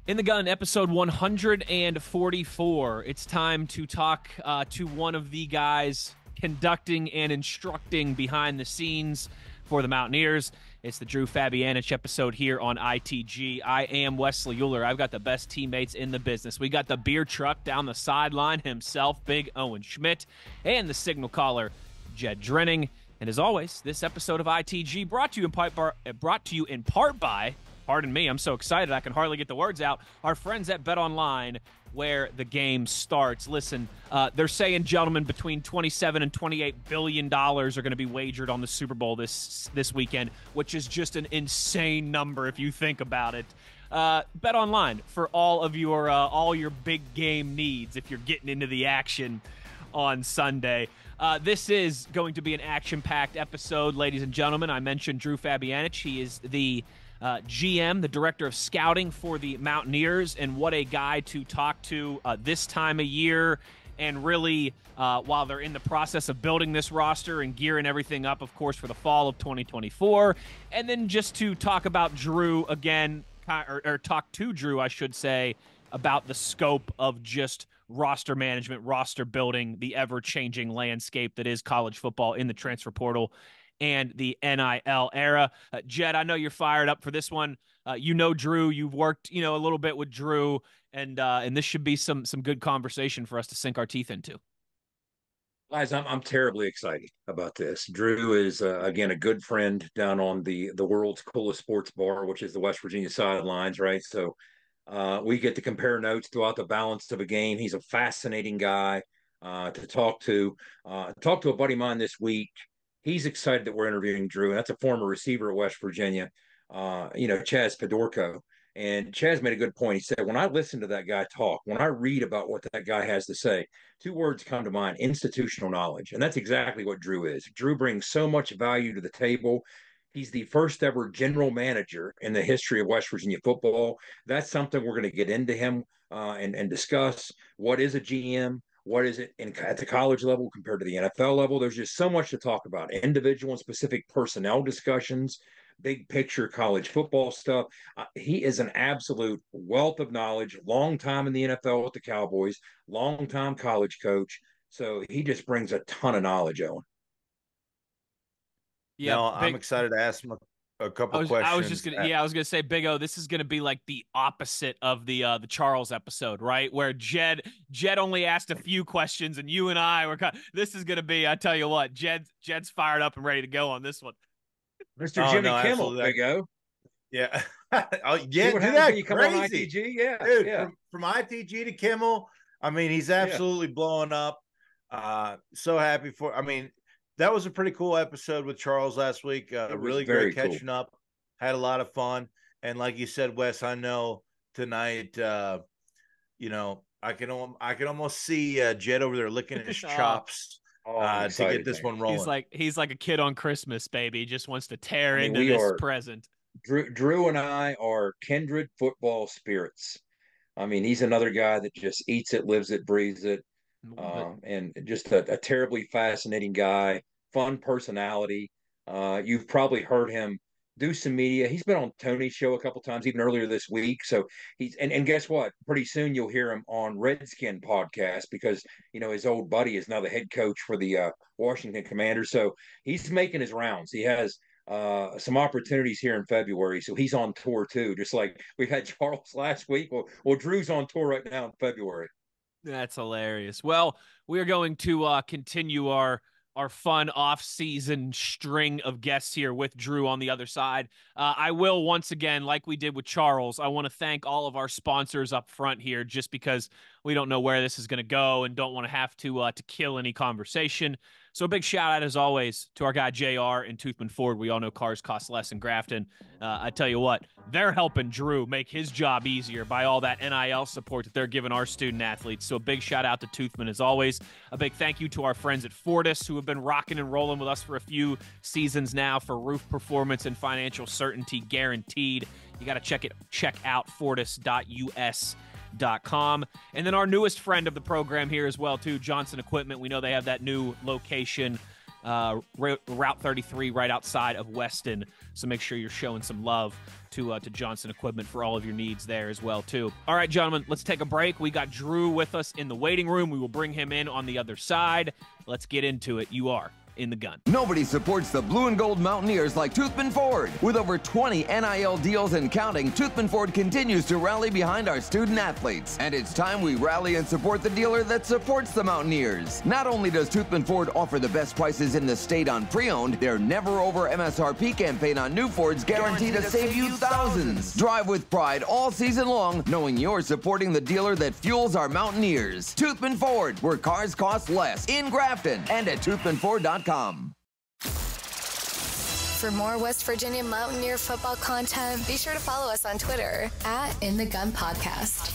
In the Gun, episode 144. It's time to talk to one of the guys conducting and instructing behind the scenes for the Mountaineers. It's the Drew Fabianich episode here on ITG. I am Wesley Euler. I've got the best teammates in the business. We got the beer truck down the sideline himself, Big Owen Schmidt, and the signal caller, Jed Drenning. And as always, this episode of ITG brought to you in part by, pardon me, I'm so excited I can hardly get the words out, our friends at BetOnline, where the game starts. Listen, they're saying, gentlemen, between $27 and $28 billion are going to be wagered on the Super Bowl this weekend, which is just an insane number if you think about it. BetOnline for all your big game needs if you're getting into the action on Sunday. This is going to be an action-packed episode, ladies and gentlemen. I mentioned Drew Fabianich. He is the GM, the director of scouting for the Mountaineers, and what a guy to talk to this time of year, and really while they're in the process of building this roster and gearing everything up, of course, for the fall of 2024. And then just to talk about Drew again, or talk to Drew, I should say, about the scope of just roster management, roster building, the ever-changing landscape that is college football in the transfer portal and the NIL era. Jed, I know you're fired up for this one. You know Drew. You've worked, a little bit with Drew, and this should be some good conversation for us to sink our teeth into. Guys, I'm terribly excited about this. Drew is again a good friend down on the world's coolest sports bar, which is the West Virginia sidelines, right? So we get to compare notes throughout the balance of a game. He's a fascinating guy to talk to. Talked to a buddy of mine this week. He's excited that we're interviewing Drew. And that's a former receiver at West Virginia, Chaz Fedorko. And Chaz made a good point. He said, when I listen to that guy talk, when I read about what that guy has to say, two words come to mind: institutional knowledge. And that's exactly what Drew is. Drew brings so much value to the table. He's the first ever general manager in the history of West Virginia football. That's something we're going to get into him and discuss. What is a GM? What is it at the college level compared to the NFL level? There's just so much to talk about. Individual and specific personnel discussions, big picture college football stuff. He is an absolute wealth of knowledge, long time in the NFL with the Cowboys, long time college coach. So he just brings a ton of knowledge, Owen. Yeah, no, I'm excited to ask him a couple questions. I was gonna say, Big O, this is gonna be like the opposite of the Charles episode, right? Where Jed only asked a few questions, and you and I were this is gonna be, I tell you what, Jed's fired up and ready to go on this one. Mr. Jimmy Kimmel, Big O. Yeah. Oh, yeah, what happens when you come on ITG? Yeah. Dude, yeah. From ITG to Kimmel, I mean, he's absolutely blowing up. So happy for, that was a pretty cool episode with Charles last week. Really great catching up. Had a lot of fun. And like you said, Wes, I know tonight, I can almost see Jed over there licking his chops to get this one rolling. He's like a kid on Christmas, baby. He just wants to tear into this present. Drew and I are kindred football spirits. He's another guy that just eats it, lives it, breathes it. And just a terribly fascinating guy, fun personality. You've probably heard him do some media. He's been on Tony's show a couple times, even earlier this week. So he's and guess what? Pretty soon you'll hear him on Redskin podcast because his old buddy is now the head coach for the Washington Commanders. So he's making his rounds. He has some opportunities here in February. So he's on tour too, just like we had Charles last week. Well, Drew's on tour right now in February. That's hilarious. Well, we are going to continue our fun off-season string of guests here with Drew on the other side. I will, once again, like we did with Charles, I want to thank all of our sponsors up front here, just because we don't know where this is going to go and don't want to have to kill any conversation. So a big shout out, as always, to our guy JR and Toothman Ford. We all know cars cost less in Grafton. I tell you what, they're helping Drew make his job easier by all that NIL support that they're giving our student athletes. So a big shout out to Toothman, as always. A big thank you to our friends at Fortis, who have been rocking and rolling with us for a few seasons now for roof performance and financial certainty guaranteed. You got to check out fortis.us. .com. And then our newest friend of the program here as well, too, Johnson Equipment. We know they have that new location Route 33 right outside of Weston. So make sure you're showing some love to Johnson Equipment for all of your needs there as well, too. All right, gentlemen, let's take a break. We got Drew with us in the waiting room. We will bring him in on the other side. Let's get into it. You are in the gun. Nobody supports the blue and gold Mountaineers like Toothman Ford. With over 20 NIL deals and counting, Toothman Ford continues to rally behind our student athletes. And it's time we rally and support the dealer that supports the Mountaineers. Not only does Toothman Ford offer the best prices in the state on pre-owned, their never over MSRP campaign on new Fords guaranteed to save you thousands. Drive with pride all season long, knowing you're supporting the dealer that fuels our Mountaineers. Toothman Ford, where cars cost less, in Grafton and at toothmanford.com. For more West Virginia Mountaineer football content, be sure to follow us on Twitter at In the Gun Podcast.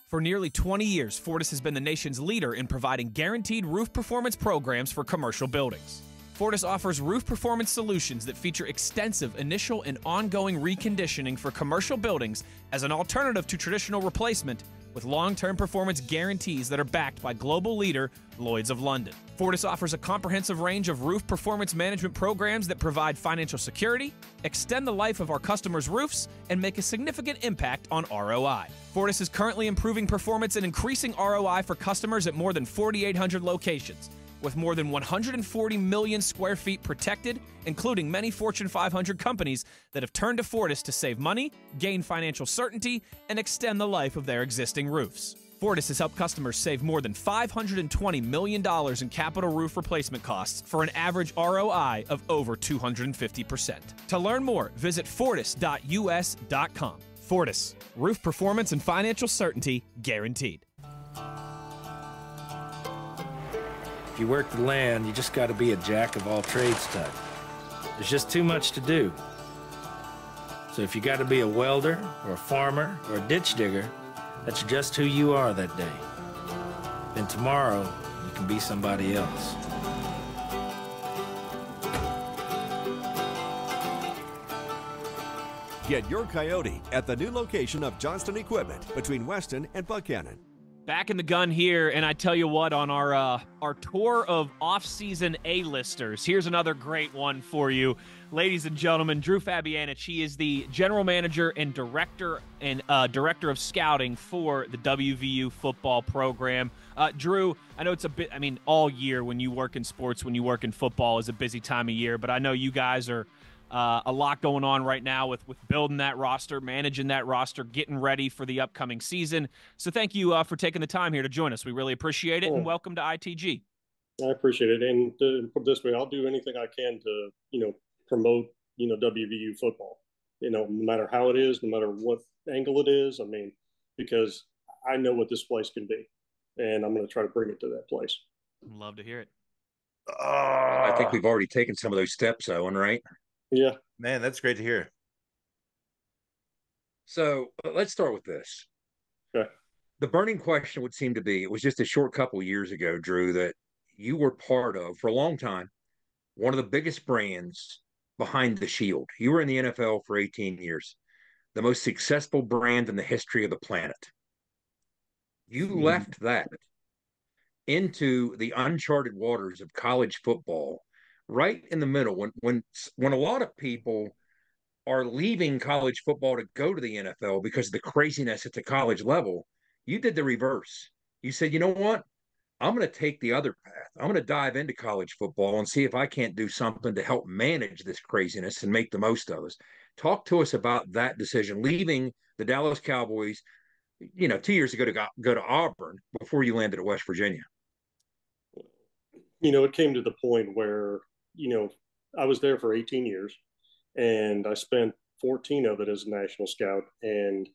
For nearly 20 years, Fortis has been the nation's leader in providing guaranteed roof performance programs for commercial buildings. Fortis offers roof performance solutions that feature extensive initial and ongoing reconditioning for commercial buildings as an alternative to traditional replacement, with long-term performance guarantees that are backed by global leader Lloyd's of London. Fortis offers a comprehensive range of roof performance management programs that provide financial security, extend the life of our customers' roofs, and make a significant impact on ROI. Fortis is currently improving performance and increasing ROI for customers at more than 4,800 locations, with more than 140 million square feet protected, including many Fortune 500 companies that have turned to Fortis to save money, gain financial certainty, and extend the life of their existing roofs. Fortis has helped customers save more than $520 million in capital roof replacement costs for an average ROI of over 250%. To learn more, visit fortis.us.com. Fortis, roof performance and financial certainty guaranteed. If you work the land, you just got to be a jack of all trades type. There's just too much to do. So if you got to be a welder or a farmer or a ditch digger, that's just who you are that day. Then tomorrow, you can be somebody else. Get your Coyote at the new location of Johnston Equipment between Weston and Buchanan. Back in the gun here, and I tell you what, on our tour of off-season A-listers, here's another great one for you. Ladies and gentlemen, Drew Fabianich. He is the general manager and director of scouting for the WVU football program. Drew, I know it's a bit, I mean, all year when you work in sports, when you work in football is a busy time of year, but I know you guys are a lot going on right now with building that roster, managing that roster, getting ready for the upcoming season. So thank you for taking the time here to join us. We really appreciate it, and welcome to ITG. I appreciate it. And to put it this way, I'll do anything I can to, promote, WVU football, no matter how it is, no matter what angle it is. I mean, because I know what this place can be, and I'm going to try to bring it to that place. Love to hear it. I think we've already taken some of those steps, Owen, right? Yeah, man, that's great to hear. So let's start with this. Okay. The burning question would seem to be, it was just a short couple years ago, Drew, that you were part of, for a long time, one of the biggest brands behind the Shield. You were in the NFL for 18 years, the most successful brand in the history of the planet. You left that into the uncharted waters of college football, right in the middle, when a lot of people are leaving college football to go to the NFL because of the craziness at the college level. You did the reverse. You said, you know what? I'm going to take the other path. I'm going to dive into college football and see if I can't do something to help manage this craziness and make the most of us. Talk to us about that decision, leaving the Dallas Cowboys, 2 years ago to go to Auburn before you landed at West Virginia. It came to the point where, I was there for 18 years and I spent 14 of it as a national scout. And,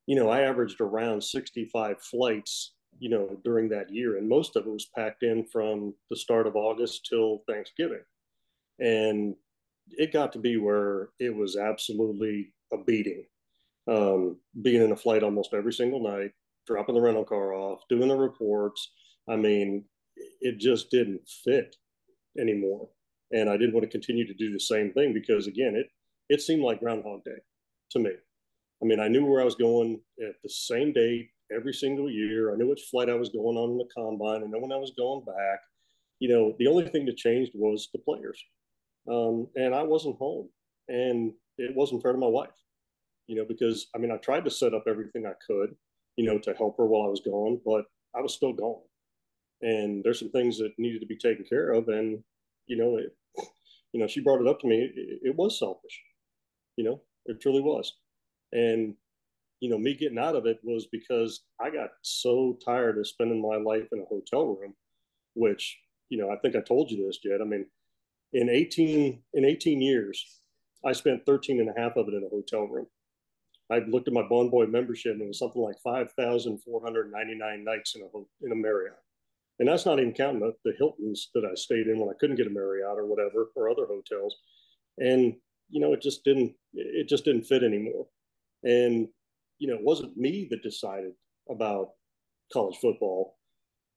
I averaged around 65 flights, during that year. And most of it was packed in from the start of August till Thanksgiving. And it got to be where it was absolutely a beating. Being in a flight almost every single night, dropping the rental car off, doing the reports. I mean, it just didn't fit anymore. And I didn't want to continue to do the same thing because, again, it seemed like Groundhog Day to me. I mean, I knew where I was going at the same date, every single year. I knew which flight I was going on in the combine. I know when I was going back. You know, the only thing that changed was the players. And I wasn't home. And it wasn't fair to my wife, you know, because I mean, I tried to set up everything I could, you know, to help her while I was gone, but I was still gone. And there's some things that needed to be taken care of. And, you know, she brought it up to me. It was selfish, you know, it truly was. And, you know, me getting out of it was because I got so tired of spending my life in a hotel room, which, you know, I think I told you this, Jed. I mean, in 18 years, I spent 13 and a half of it in a hotel room. I looked at my Bon Boy membership and it was something like 5,499 nights in a Marriott. And that's not even counting the Hiltons that I stayed in when I couldn't get a Marriott or whatever, or other hotels. And, you know, it just didn't fit anymore. And, you know, it wasn't me that decided about college football.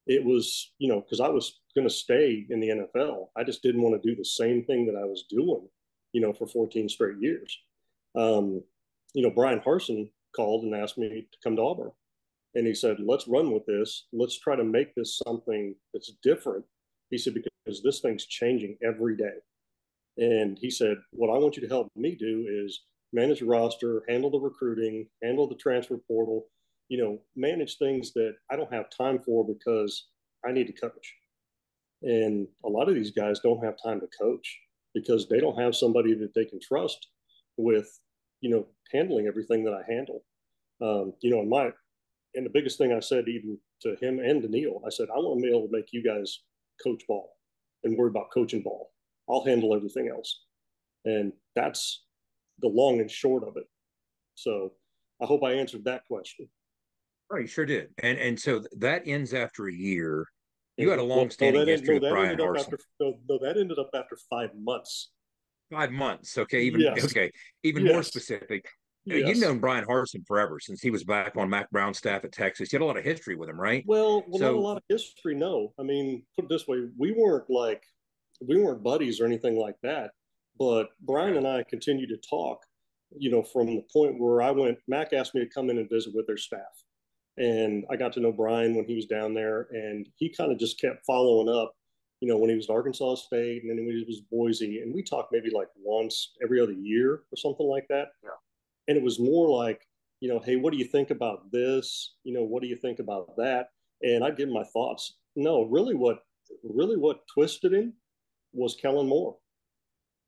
It was, you know, because I was going to stay in the NFL. I just didn't want to do the same thing that I was doing, you know, for 14 straight years. You know, Brian Harsin called and asked me to come to Auburn. And he said, let's run with this. Let's try to make this something that's different. He said, because this thing's changing every day. And he said, what I want you to help me do is manage the roster, handle the recruiting, handle the transfer portal, you know, manage things that I don't have time for because I need to coach. And a lot of these guys don't have time to coach because they don't have somebody that they can trust with, you know, handling everything that I handle. You know, and the biggest thing I said even to him and to Neil, I said, I want to be able to make you guys coach ball and worry about coaching ball. I'll handle everything else. And that's the long and short of it. So I hope I answered that question. Oh, you sure did. And so that ends after a year. You had a long-standing history with Brian Harsin. That ended up after 5 months. 5 months. Okay. Even yes. More specific. Yes. You've known Brian Harsin forever, since he was back on Mac Brown's staff at Texas. You had a lot of history with him, right? Well, not a lot of history, no. I mean, put it this way, we weren't buddies or anything like that. But Brian and I continued to talk, you know, from the point where Mac asked me to come in and visit with their staff. And I got to know Brian when he was down there, and he kind of just kept following up, you know, when he was at Arkansas State and then when he was Boise. And we talked maybe like once every other year or something like that. Yeah. And it was more like, you know, hey, what do you think about this? You know, what do you think about that? And I'd give him my thoughts. No, really what twisted him was Kellen Moore,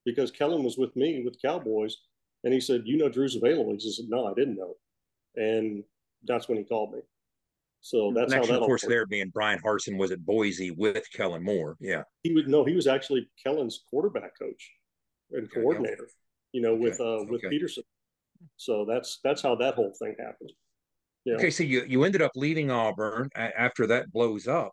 because Kellen was with me with Cowboys, and he said, you know, Drew's available. He said, no, I didn't know. And that's when he called me. So that's how that. Of course, there being Brian Harsin was at Boise with Kellen Moore. Yeah, he was actually Kellen's quarterback coach and coordinator. You know, with Peterson. So that's how that whole thing happened. Yeah. Okay, so you ended up leaving Auburn after that blows up.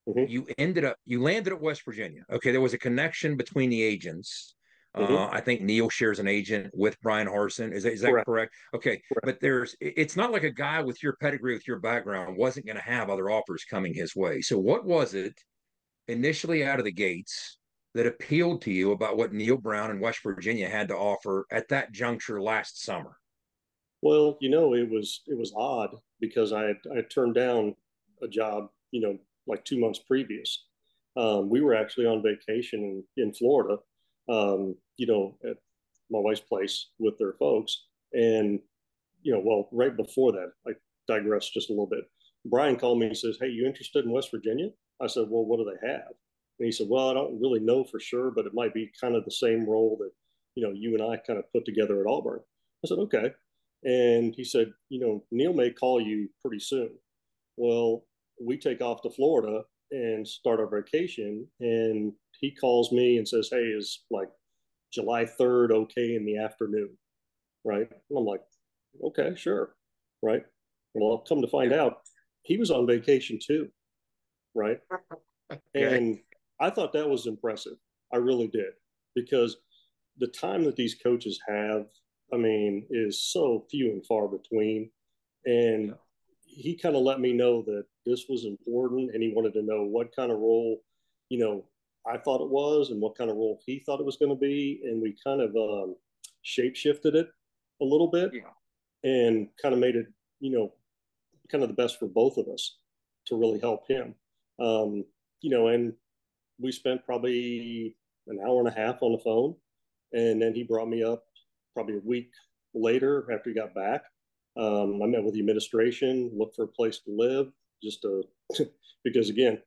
Mm-hmm. You landed at West Virginia. Okay, there was a connection between the agents. Mm-hmm. I think Neil shares an agent with Brian Harsin. Is that correct? Okay, correct. But it's not like a guy with your pedigree, with your background, wasn't going to have other offers coming his way. So what was it initially out of the gates that appealed to you about what Neil Brown and West Virginia had to offer at that juncture last summer? Well, you know, it was odd because I had turned down a job, you know, like 2 months previous. We were actually on vacation in Florida, you know, at my wife's place with their folks. And, you know, well, right before that, I digress just a little bit. Brian called me and says, hey, you interested in West Virginia? I said, well, what do they have? And he said, well, I don't really know for sure, but it might be kind of the same role that, you know, you and I kind of put together at Auburn. I said, okay. And he said, you know, Neil may call you pretty soon. Well, we take off to Florida and start our vacation. And he calls me and says, hey, is like July 3rd okay in the afternoon? Right. And I'm like, okay, sure. Right. Well, come to find out, he was on vacation too. Right. Okay. And I thought that was impressive. I really did, because the time that these coaches have, I mean, is so few and far between. And he kind of let me know that this was important, and he wanted to know what kind of role, you know, I thought it was and what kind of role he thought it was going to be. And we kind of shape shifted it a little bit and kind of made it, you know, kind of the best for both of us to really help him. And we spent probably an hour and a half on the phone, and then he brought me up probably a week later after he got back. I met with the administration, looked for a place to live, just to because again,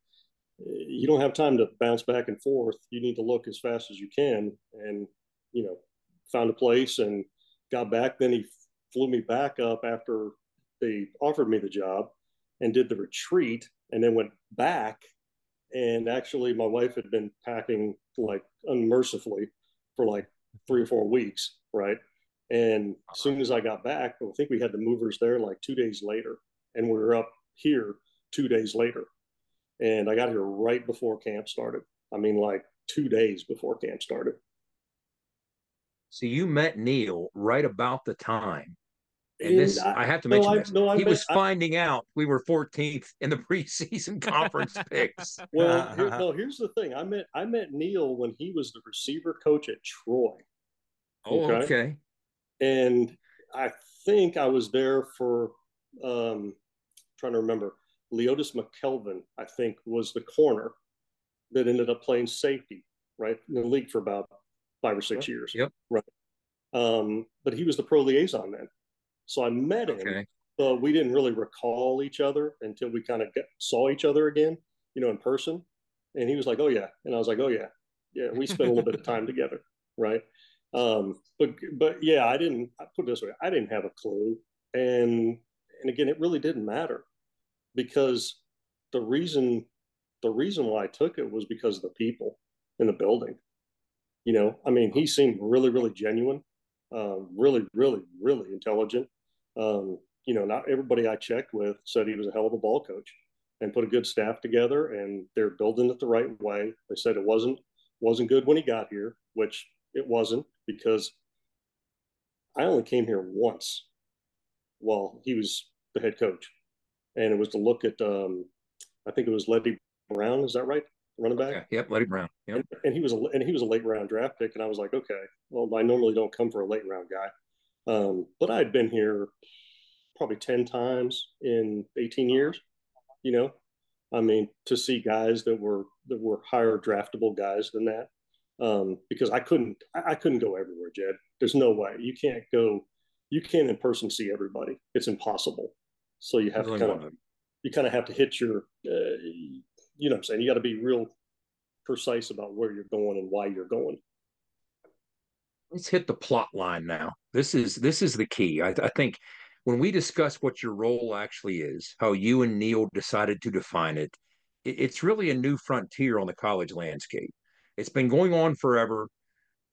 you don't have time to bounce back and forth. You need to look as fast as you can, and found a place and got back. Then he flew me back up after they offered me the job and did the retreat, and then went back. And actually, my wife had been packing like unmercifully for like 3 or 4 weeks, right? And as soon as I got back, I think we had the movers there like 2 days later, and we were up here 2 days later. And I got here right before camp started. I mean, like 2 days before camp started. So you met Neil right about the time. And this, I have to mention this. He was finding out we were 14th in the preseason conference picks. Well, here's the thing. I met Neil when he was the receiver coach at Troy. Oh, okay. And I think I was there for trying to remember. Leotis McKelvin, I think, was the corner that ended up playing safety, right, in the league for about 5 or 6 years. Yep. Right. But he was the pro liaison then. So I met him, but we didn't really recall each other until we kind of saw each other again, in person. And he was like, "Oh yeah," and I was like, "Oh yeah, yeah." We spent a little bit of time together, right? But yeah, I put it this way, I didn't have a clue, and again, it really didn't matter, because the reason why I took it was because of the people in the building. I mean, he seemed really, really genuine, really, really, really intelligent. Not everybody I checked with said he was a hell of a ball coach and put a good staff together, and they're building it the right way. They said it wasn't good when he got here, which it wasn't, because I only came here once while he was the head coach, and it was to look at I think it was Letty Brown. Is that right? Running back. Okay. Yep, Letty Brown. Yep. And he was a late round draft pick, and I was like, okay, well, I normally don't come for a late round guy, but I had been here probably 10 times in 18 years. I mean, to see guys that were higher draftable guys than that, because I couldn't go everywhere, Jed. There's no way. You can't in person see everybody. It's impossible. So you have to kind of have to hit your, what I'm saying? You got to be real precise about where you're going and why you're going. Let's hit the plot line now. This is the key. I think when we discuss what your role actually is, how you and Neil decided to define it, it's really a new frontier on the college landscape. It's been going on forever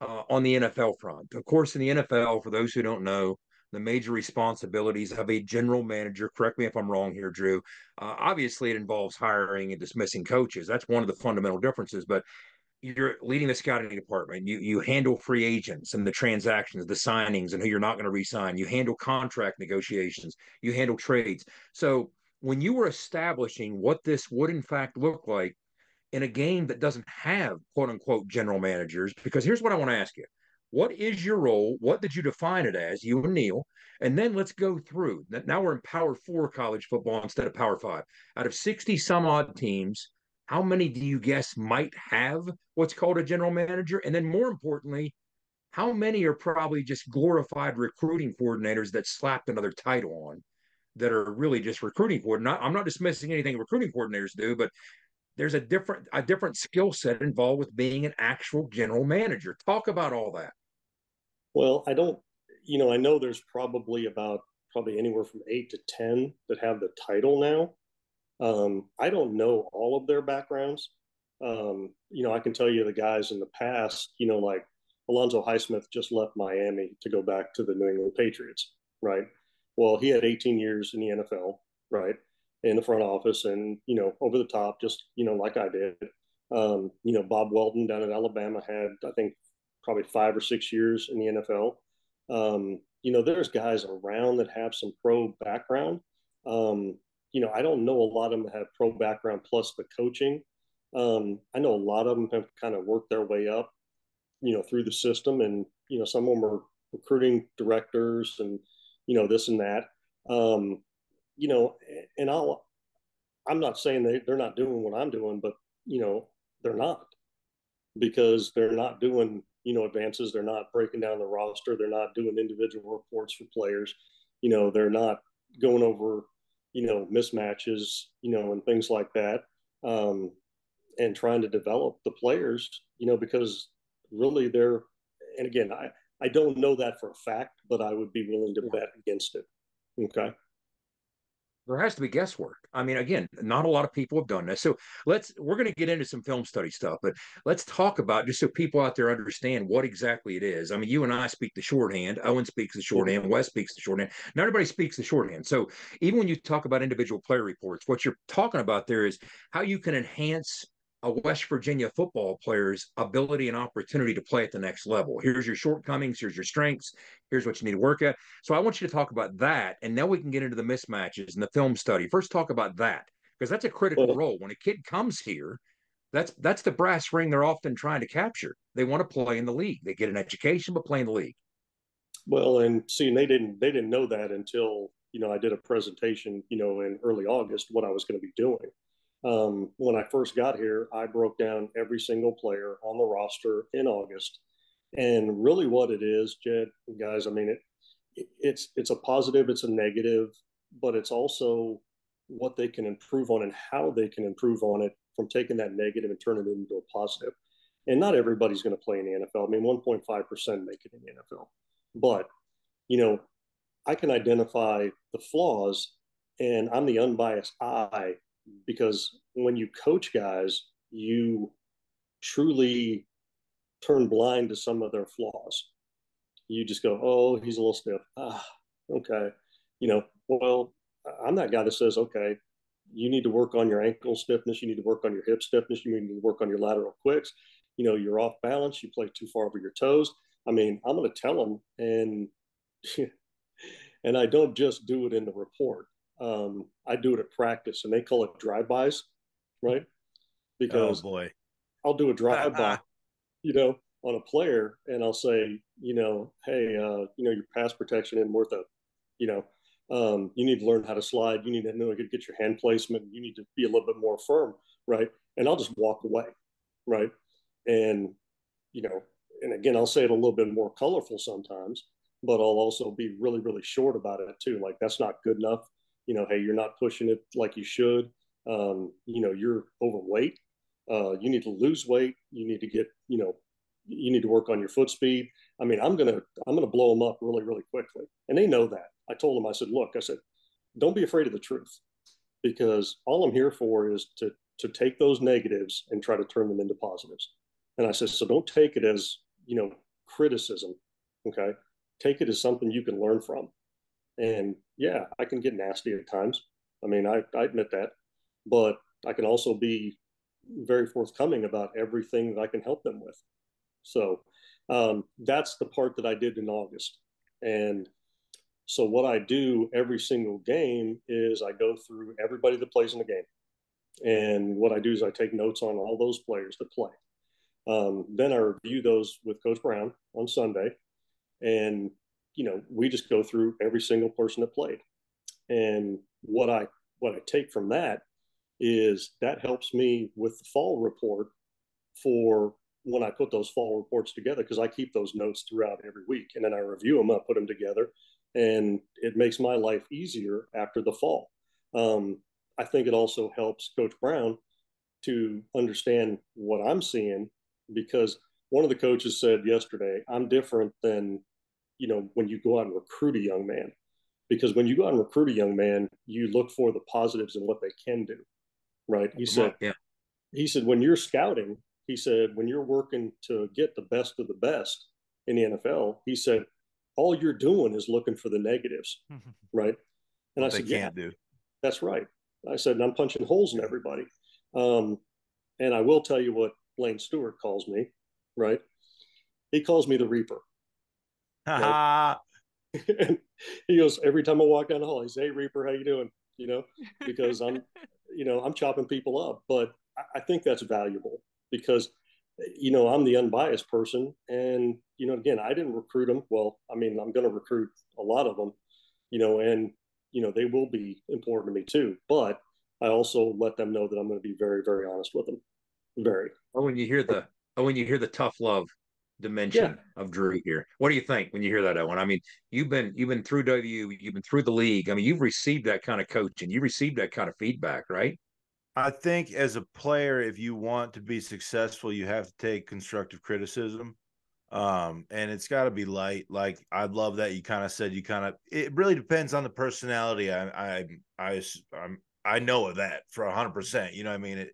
on the NFL front. Of course, in the NFL, for those who don't know, the major responsibilities of a general manager, correct me if I'm wrong here, Drew, obviously it involves hiring and dismissing coaches. That's one of the fundamental differences, but you're leading the scouting department. You handle free agents and the transactions, the signings, and who you're not going to re-sign. You handle contract negotiations. You handle trades. So when you were establishing what this would in fact look like in a game that doesn't have quote unquote general managers, because here's what I want to ask you. What is your role? What did you define it as, you and Neil? And then let's go through. Now we're in Power 4 college football instead of Power 5. Out of 60 some odd teams, how many do you guess might have what's called a general manager? And then more importantly, how many are probably just glorified recruiting coordinators that slapped another title on that are really just recruiting coordinators? I'm not dismissing anything recruiting coordinators do, but there's a different skill set involved with being an actual general manager. Talk about all that. Well, I know there's probably anywhere from 8 to 10 that have the title now. I don't know all of their backgrounds. I can tell you the guys in the past, like Alonzo Highsmith just left Miami to go back to the New England Patriots, right? Well, he had 18 years in the NFL, right? In the front office and, over the top, just, like I did. Bob Welton down at Alabama had, I think, probably 5 or 6 years in the NFL. There's guys around that have some pro background. I don't know a lot of them that have pro background plus the coaching. I know a lot of them have kind of worked their way up, through the system, and some of them are recruiting directors and this and that. and I'm not saying they're not doing what I'm doing, but, they're not, because they're not doing, advances. They're not breaking down the roster. They're not doing individual reports for players. They're not going over, mismatches, and things like that. And trying to develop the players, because really and again, I don't know that for a fact, but I would be willing to bet against it. Okay. There has to be guesswork. I mean, again, not a lot of people have done this. So we're going to get into some film study stuff, but let's talk about, just so people out there understand what exactly it is. I mean, you and I speak the shorthand. Owen speaks the shorthand. Wes speaks the shorthand. Not everybody speaks the shorthand. So even when you talk about individual player reports, what you're talking about there is how you can enhance a West Virginia football player's ability and opportunity to play at the next level. Here's your shortcomings. Here's your strengths. Here's what you need to work at. So I want you to talk about that, and then we can get into the mismatches and the film study. First, talk about that, because that's a critical role. When a kid comes here, that's the brass ring they're often trying to capture. They want to play in the league. They get an education, but play in the league. Well, and see, they didn't know that until, I did a presentation, in early August, what I was going to be doing. When I first got here, I broke down every single player on the roster in August. And really what it is, Jed, guys, I mean, it's a positive, it's a negative, but it's also what they can improve on and how they can improve on it from taking that negative and turning it into a positive. And not everybody's going to play in the NFL. I mean, 1.5% make it in the NFL. But, I can identify the flaws, and I'm the unbiased eye, because when you coach guys, you truly turn blind to some of their flaws. You just go, oh, he's a little stiff. Okay. Well, I'm that guy that says, okay, you need to work on your ankle stiffness. You need to work on your hip stiffness. You need to work on your lateral quicks. You're off balance. You play too far over your toes. I mean, I'm going to tell them, and I don't just do it in the report. I do it at practice, and they call it drive-bys, right? Because oh boy, I'll do a drive-by, on a player, and I'll say, hey, your pass protection isn't worth it. You need to learn how to slide. You need to know how to get your hand placement. You need to be a little bit more firm, right? And I'll just walk away, right? And, and again, I'll say it a little bit more colorful sometimes, but I'll also be really, really short about it too. Like, that's not good enough. Hey, you're not pushing it like you should. You're overweight. You need to lose weight. You need to get, you need to work on your foot speed. I mean, I'm gonna blow them up really, really quickly, and they know that. I told them, I said, look, don't be afraid of the truth, because all I'm here for is to take those negatives and try to turn them into positives. And I said, so don't take it as criticism, okay? Take it as something you can learn from. And yeah, I can get nasty at times. I mean, I admit that, but I can also be very forthcoming about everything that I can help them with. So that's the part that I did in August. And so what I do every single game is I go through everybody that plays in the game. And what I do is I take notes on all those players that play. Then I review those with Coach Brown on Sunday. And, we just go through every single person that played. And what I take from that is that helps me with the fall report for when I put those fall reports together, because I keep those notes throughout every week, and then I review them, I put them together, and it makes my life easier after the fall. I think it also helps Coach Brown to understand what I'm seeing, because one of the coaches said yesterday, I'm different than, when you go out and recruit a young man, because when you go out and recruit a young man, you look for the positives and what they can do. Right. He said, when you're scouting, he said, when you're working to get the best of the best in the NFL, he said, all you're doing is looking for the negatives. Right. And what I said, can't do. That's right. I said, and I'm punching holes in everybody. And I will tell you what Blaine Stewart calls me, right? He calls me the Reaper. Right? And he goes, every time I walk down the hall, he says, hey, Reaper, how you doing? Because I'm chopping people up. But I think that's valuable, because, I'm the unbiased person. And, again, I didn't recruit them. Well, I mean, I'm going to recruit a lot of them, and they will be important to me too. But I also let them know that I'm going to be very, very honest with them. Very. When you hear the tough love dimension of Drew here, what do you think when you hear that, Owen? I mean, you've been through WVU, you've been through the league. I mean, you've received that kind of coaching, you received that kind of feedback, right? I think as a player, if you want to be successful, you have to take constructive criticism. And it's got to be light. Like, I love that you kind of said it really depends on the personality. I know of that for 100%. You know what I mean?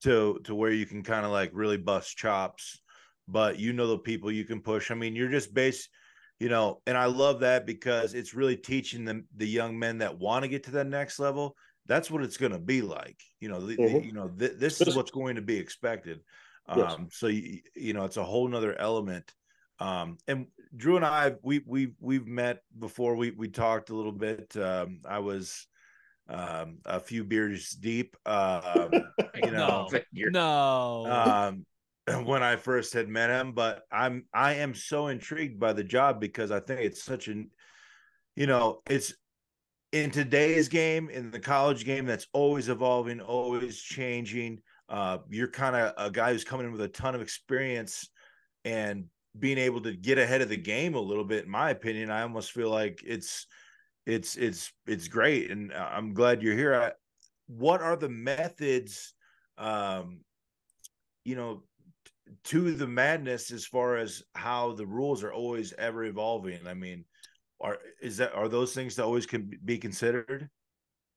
To where you can kind of like really bust chops, but the people you can push. I mean, you're just and I love that because it's really teaching the young men that want to get to that next level. That's what it's going to be like. This is what's going to be expected. Yes. So it's a whole nother element. And Drew and I, we've met before. We talked a little bit. I was a few beers deep. No. When I first had met him, but I am so intrigued by the job because I think it's such it's in today's game, in the college game, that's always evolving, always changing. You're kind of a guy who's coming in with a ton of experience and being able to get ahead of the game a little bit. In my opinion, I almost feel like it's great, and I'm glad you're here. What are the methods, to the madness as far as how the rules are always ever evolving? I mean, are those things that always can be considered?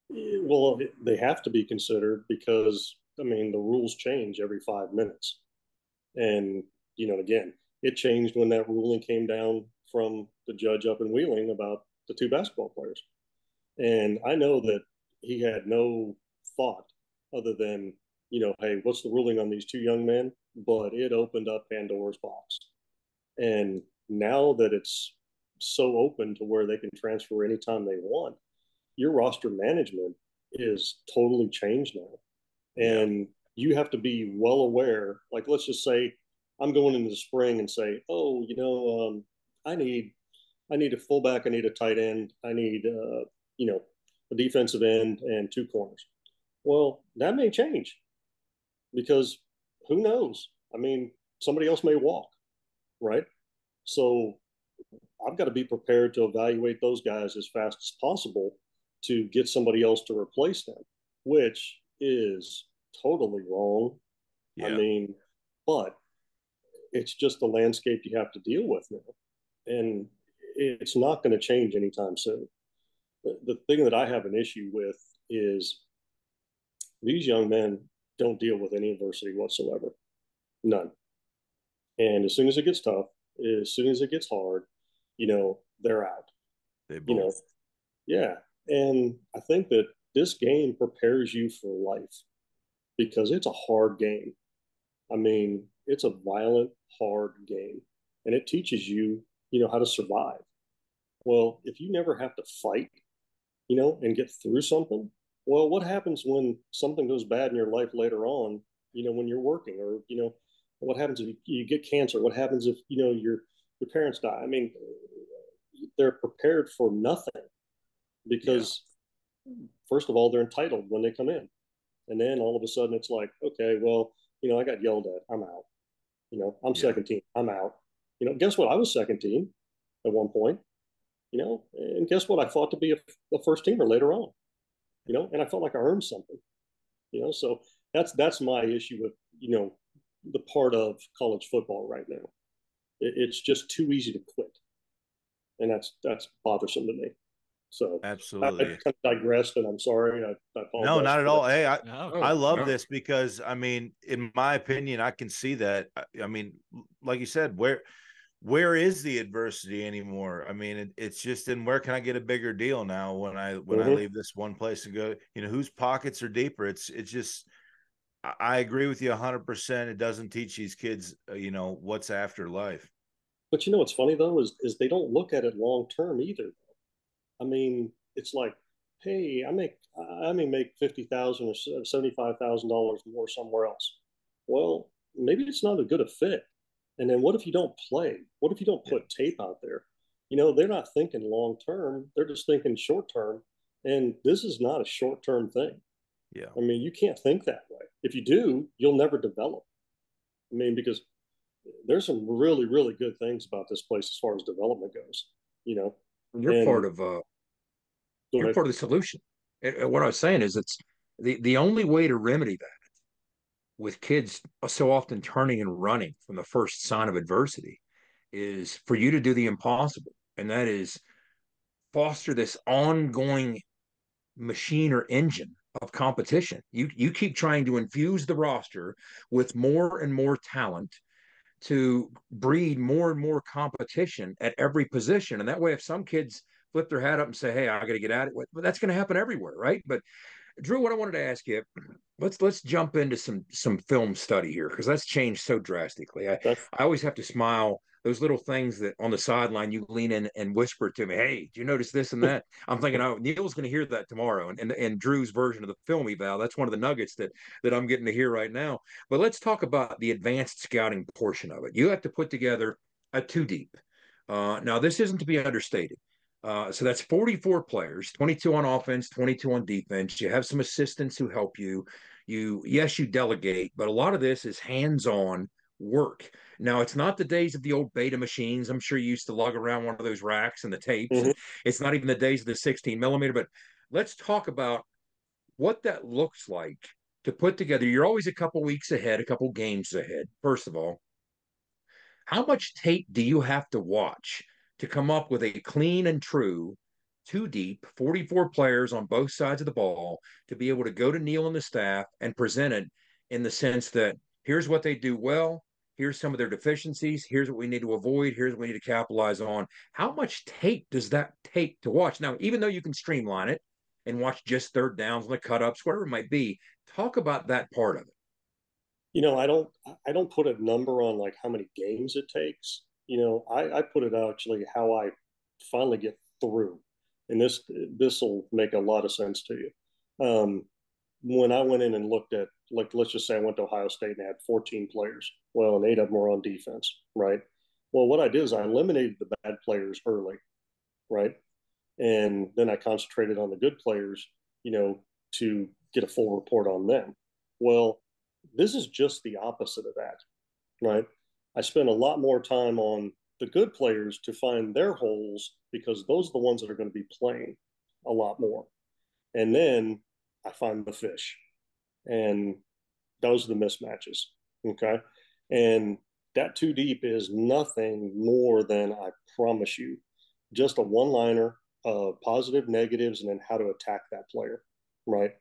Well, they have to be considered because the rules change every 5 minutes, and again, it changed when that ruling came down from the judge up in Wheeling about the 2 basketball players, and I know that he had no thought other than hey, what's the ruling on these 2 young men? But it opened up Pandora's box, and now that it's so open to where they can transfer anytime they want, your roster management is totally changed now. And you have to be well aware. Like, let's just say I'm going into the spring and say, oh, I need a fullback, I need a tight end, I need a defensive end and 2 corners. Well, that may change because who knows? Somebody else may walk, right? So I've got to be prepared to evaluate those guys as fast as possible to get somebody else to replace them, which is totally wrong. Yeah. But it's just the landscape you have to deal with now. And it's not going to change anytime soon. The thing that I have an issue with is these young men don't deal with any adversity whatsoever. None. And as soon as it gets tough, as soon as it gets hard, they're out. They both. Yeah. And I think that this game prepares you for life because it's a hard game. It's a violent, hard game, and it teaches you, how to survive. Well, if you never have to fight, and get through something, well, what happens when something goes bad in your life later on, when you're working, or, what happens if you get cancer? What happens if, your parents die? They're prepared for nothing because, first of all, they're entitled when they come in. And then all of a sudden it's like, okay, well, I got yelled at, I'm out. I'm second team, I'm out. Guess what? I was second team at one point, and guess what? I fought to be a first teamer later on, and I felt like I earned something, so that's my issue with, the part of college football right now. It's just too easy to quit. And that's bothersome to me. So absolutely, I kind of digressed, and I'm sorry. I apologize. No, not at all. Hey, No. I love this because in my opinion, I can see that. Like you said, where is the adversity anymore? It's just in where can I get a bigger deal now when I leave this one place and go, whose pockets are deeper? It's just, I agree with you 100%. It doesn't teach these kids, what's after life. But what's funny though is they don't look at it long term either. It's like, hey, I may make $50,000 or $75,000 more somewhere else. Well, maybe it's not as good a fit. And then what if you don't play? What if you don't put tape out there? They're not thinking long term. They're just thinking short term. And this is not a short-term thing. Yeah. I mean, you can't think that way. If you do, you'll never develop. I mean, because there's some really, really good things about this place as far as development goes, you know. You're part of you're part of the solution. What I was saying is it's the only way to remedy that with kids so often turning and running from the first sign of adversity is for you to do the impossible. And that is foster this ongoing machine or engine of competition. You keep trying to infuse the roster with more and more talent to breed more and more competition at every position. And that way, if some kids flip their hat up and say, "Hey, I got to get at it," well, that's going to happen everywhere, right? But Drew, what I wanted to ask you, let's jump into some film study here because that's changed so drastically. I always have to smile. Those little things that on the sideline you lean in and whisper to me, "Hey, do you notice this and that?" I'm thinking, "Oh, Neil's going to hear that tomorrow." And Drew's version of the film eval, that's one of the nuggets that I'm getting to hear right now. But let's talk about the advanced scouting portion of it. You have to put together a two deep. Now, this isn't to be understated. So that's 44 players, 22 on offense, 22 on defense. You have some assistants who help you. Yes, you delegate, but a lot of this is hands-on work. Now, it's not the days of the old beta machines. I'm sure you used to lug around one of those racks and the tapes. Mm-hmm. And it's not even the days of the 16 millimeter, but let's talk about what that looks like to put together. You're always a couple weeks ahead, a couple games ahead. First of all, how much tape do you have to watch to come up with a clean and true two deep 44 players on both sides of the ball to be able to go to Neil and the staff and present it in the sense that here's what they do well, here's some of their deficiencies, here's what we need to avoid, here's what we need to capitalize on. How much tape does that take to watch? Now, even though you can streamline it and watch just third downs and the cut ups, whatever it might be, talk about that part of it. You know, I don't put a number on like how many games it takes. You know, I put it actually how I finally get through, and this will make a lot of sense to you. When I went in and looked at, like, let's just say I went to Ohio State and had 14 players. Well, and 8 of them were on defense, right? Well, what I did is I eliminated the bad players early, right? And then I concentrated on the good players, you know, to get a full report on them. Well, this is just the opposite of that, right? I spend a lot more time on the good players to find their holes because those are the ones that are going to be playing a lot more. And then I find the fish, and those are the mismatches, okay? And that two deep is nothing more than, I promise you, just a one-liner of positive, negatives, and then how to attack that player, right?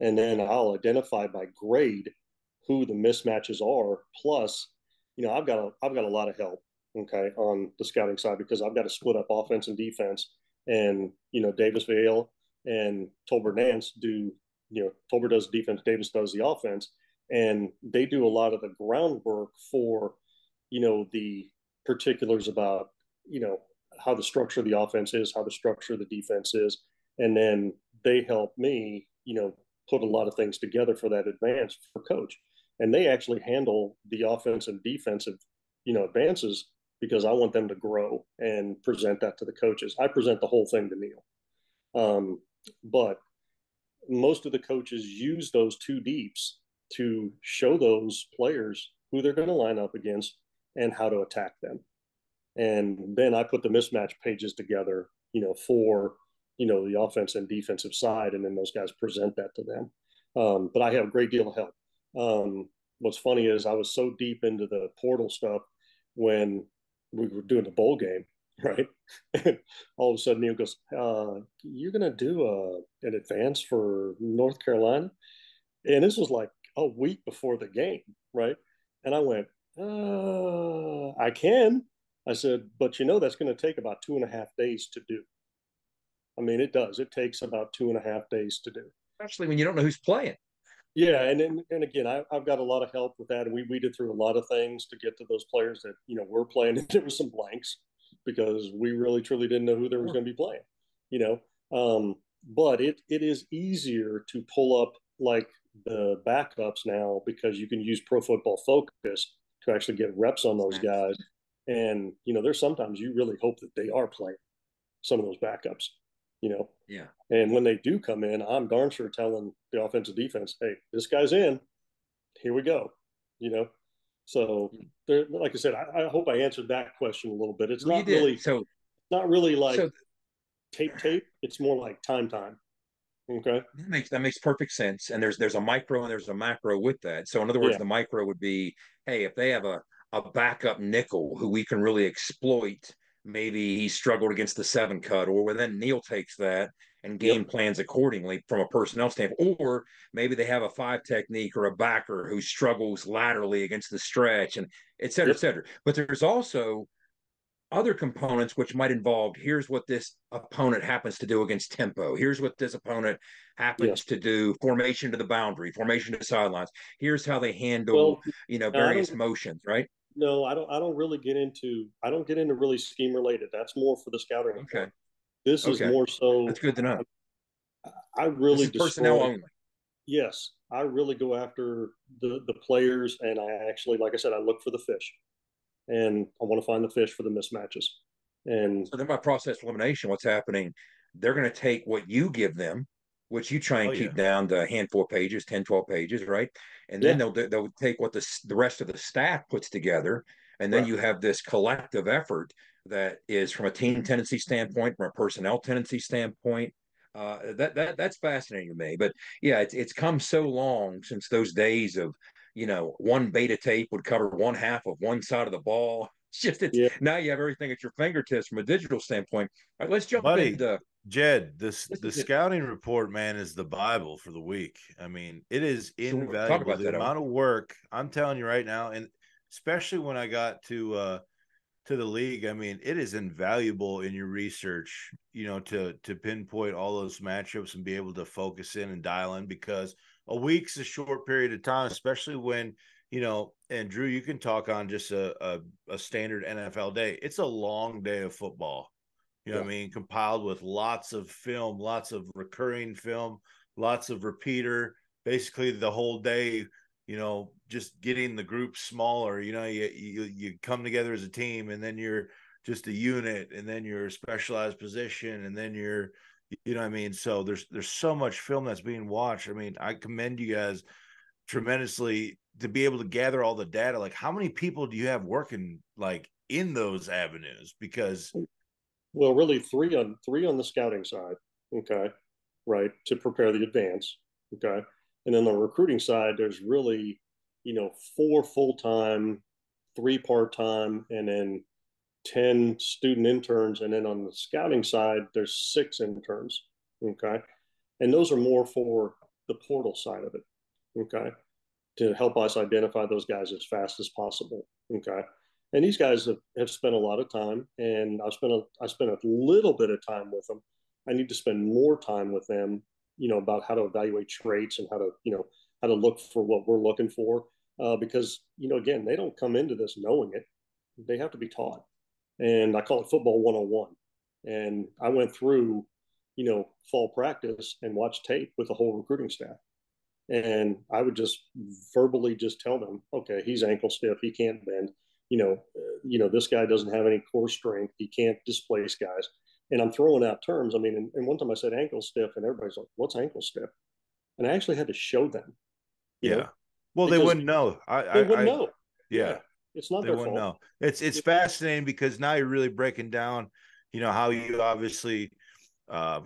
And then I'll identify by grade who the mismatches are. Plus, you know, I've got a lot of help, okay, on the scouting side because I've got to split up offense and defense. And, you know, Davis Vale and Tolbert Nance do, you know, Tolbert does defense, Davis does the offense. And they do a lot of the groundwork for, you know, the particulars about, you know, how the structure of the offense is, how the structure of the defense is. And then they help me, you know, put a lot of things together for that advance for coach. And they actually handle the offensive, defensive, you know, advances because I want them to grow and present that to the coaches. I present the whole thing to Neil. But most of the coaches use those two deeps to show those players who they're going to line up against and how to attack them. And then I put the mismatch pages together, you know, for, you know, the offense and defensive side, and then those guys present that to them. But I have a great deal of help. What's funny is I was so deep into the portal stuff when we were doing the bowl game, right? And all of a sudden Neil goes, you're going to do an advance for North Carolina? And this was like a week before the game, right? And I went, I can. I said, but you know, that's going to take about 2.5 days to do. I mean, it does. It takes about 2.5 days to do. Especially when you don't know who's playing. Yeah, and again, I've got a lot of help with that, and we weeded through a lot of things to get to those players that, you know, were playing. And there were some blanks because we really truly didn't know who there was going to be playing, you know. But it is easier to pull up like the backups now because you can use Pro Football Focus to actually get reps on those guys. And, you know, there's sometimes you really hope that they are playing some of those backups, Yeah. And when they do come in, I'm darn sure telling the offensive defense, hey, this guy's in. Here we go. So there, like I said, I hope I answered that question a little bit. It's Well, not really like so tape. It's more like time. Okay. That makes perfect sense. And there's a micro and there's a macro with that. So in other words, the micro would be, hey, if they have a backup nickel who we can really exploit, maybe he struggled against the 7 cut, or then Neil takes that and game plans accordingly from a personnel standpoint. Or maybe they have a 5 technique or a backer who struggles laterally against the stretch, and et cetera, et cetera. But there's also other components which might involve, here's what this opponent happens to do against tempo. Here's what this opponent happens to do, formation to the boundary, formation to the sidelines. Here's how they handle, various motions, right? No, I don't really get into really scheme related. That's more for the scouting report. This is more so. That's good to know. I really this is personnel only. Yes, I really go after the players, and I actually, like I said, I look for the fish. And I want to find the fish for the mismatches. And so then by process elimination, what's happening, they're going to take what you give them, which you try and keep down to a handful of pages, 10, 12 pages, right? And then they'll take what the rest of the staff puts together. And then you have this collective effort that is from a team tendency standpoint, from a personnel tendency standpoint. That's fascinating to me. But yeah, it's come so long since those days of, one beta tape would cover one half of one side of the ball. Now you have everything at your fingertips from a digital standpoint. All right, let's jump into Jed. The scouting report, man, is the Bible for the week. I mean, it is invaluable. The amount of work, I'm telling you right now, and especially when I got to the league, I mean, it is invaluable in your research, to pinpoint all those matchups and be able to focus in and dial in, because a week's a short period of time, especially when, and Drew, you can talk on just a standard NFL day. It's a long day of football, what I mean, compiled with lots of film, lots of recurring film, lots of repeater, basically the whole day, just getting the group smaller. You come together as a team, and then you're just a unit, and then you're a specialized position, and then you're, what I mean? So there's so much film that's being watched. I mean, I commend you guys tremendously to be able to gather all the data. Like, how many people do you have working like in those avenues? Because, well, really three on the scouting side. Okay. Right. To prepare the advance. Okay. And then on the recruiting side, there's really, 4 full-time, 3 part-time, and then 10 student interns. And then on the scouting side, there's 6 interns. Okay. And those are more for the portal side of it. Okay. To help us identify those guys as fast as possible. Okay. And these guys have spent a lot of time, and I spent a little bit of time with them. I need to spend more time with them, about how to evaluate traits and how to look for what we're looking for. Because, again, they don't come into this knowing it. They have to be taught. And I call it football 101. And I went through, fall practice and watched tape with the whole recruiting staff. And I would just verbally just tell them, okay, he's ankle stiff. He can't bend. This guy doesn't have any core strength. He can't displace guys. And I'm throwing out terms. I mean, and one time I said ankle stiff, and everybody's like, what's ankle stiff? And I actually had to show them. Well, they wouldn't know. They wouldn't know. Yeah. It's not they their wouldn't fault. know. It's fascinating, because now you're really breaking down, how you obviously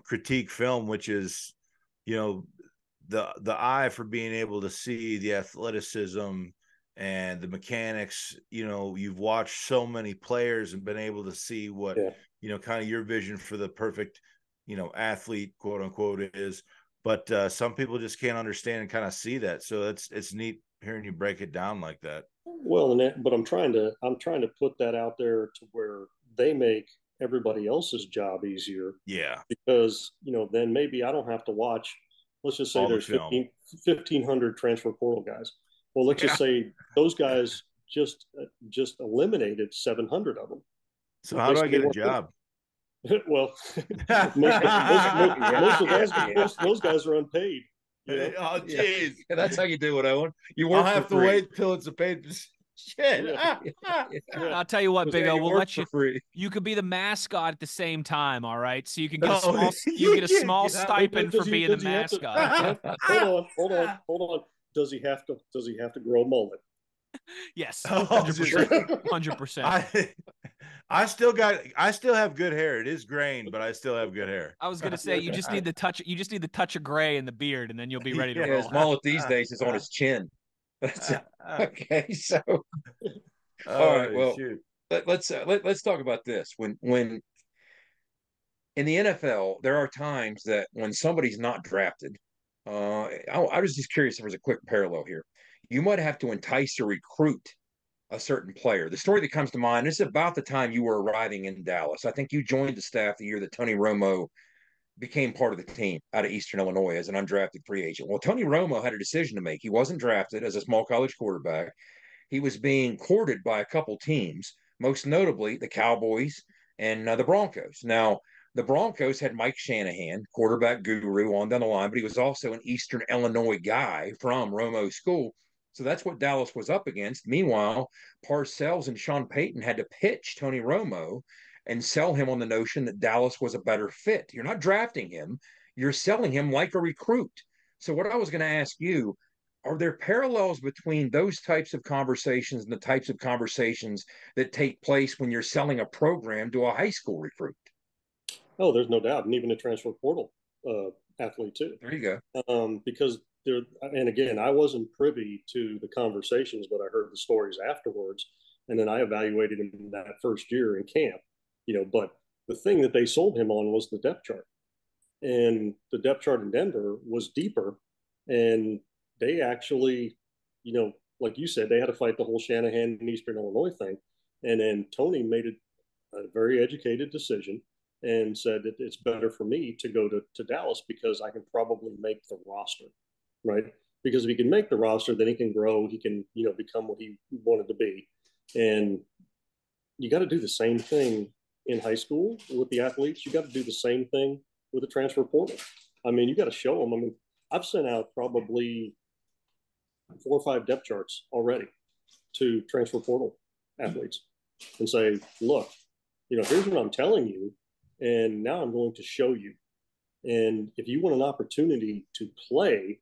critique film, which is, the eye for being able to see the athleticism and the mechanics. You've watched so many players and been able to see what, kind of your vision for the perfect, athlete, quote unquote, is. But some people just can't understand and kind of see that. So it's neat hearing you break it down like that. Well, but I'm trying to put that out there to where they make everybody else's job easier. Yeah. Because, then maybe I don't have to watch, let's just say there's 1,500 transfer portal guys. Well, let's just say those guys just eliminated 700 of them. So how do I get a job? Well, most those guys are unpaid. Oh, jeez. Yeah, that's how you do it, Owen. You work. I'll have to wait till it's a paid. Shit. Yeah. I'll tell you what, Big O, we'll let you. Free. You could be the mascot at the same time. All right, so you can get No, a small. You get a small stipend for being the does he have to- mascot. hold on. Does he have to grow a mullet? Yes, Oh, 100%. 100%. I still have good hair. It is graying, but I still have good hair. I was gonna say you just need the touch. You just need the touch of gray in the beard, and then you'll be ready to Yeah, roll. his mullet these days is on his chin. Okay, so all right. Well, shoot. let's talk about this. When in the NFL, there are times that when somebody's not drafted, I was just curious if there's a quick parallel here. You might have to entice or recruit a certain player. The story that comes to mind is about the time you were arriving in Dallas. I think you joined the staff the year that Tony Romo became part of the team out of Eastern Illinois as an undrafted free agent. Well, Tony Romo had a decision to make. He wasn't drafted as a small college quarterback. He was being courted by a couple teams, most notably the Cowboys and the Broncos. Now, the Broncos had Mike Shanahan, quarterback guru, on down the line, but he was also an Eastern Illinois guy from Romo's school. So that's what Dallas was up against. Meanwhile, Parcells and Sean Payton had to pitch Tony Romo and sell him on the notion that Dallas was a better fit. You're not drafting him, you're selling him like a recruit. So, what I was going to ask you, are there parallels between those types of conversations and the types of conversations that take place when you're selling a program to a high school recruit? Oh, there's no doubt, and even a transfer portal athlete too. There you go. Because there, and again, I wasn't privy to the conversations, but I heard the stories afterwards, and then I evaluated him in that first year in camp. But the thing that they sold him on was the depth chart, and the depth chart in Denver was deeper, and they actually, like you said, they had to fight the whole Shanahan and Eastern Illinois thing, and then Tony made a very educated decision and said that it's better for me to go to Dallas because I can probably make the roster, right? Because if he can make the roster, then he can grow, he can, become what he wanted to be, and you got to do the same thing in high school with the athletes. You got to do the same thing with the transfer portal. I mean, you got to show them. I mean, I've sent out probably 4 or 5 depth charts already to transfer portal athletes and say, look, here's what I'm telling you, and now I'm going to show you. And if you want an opportunity to play,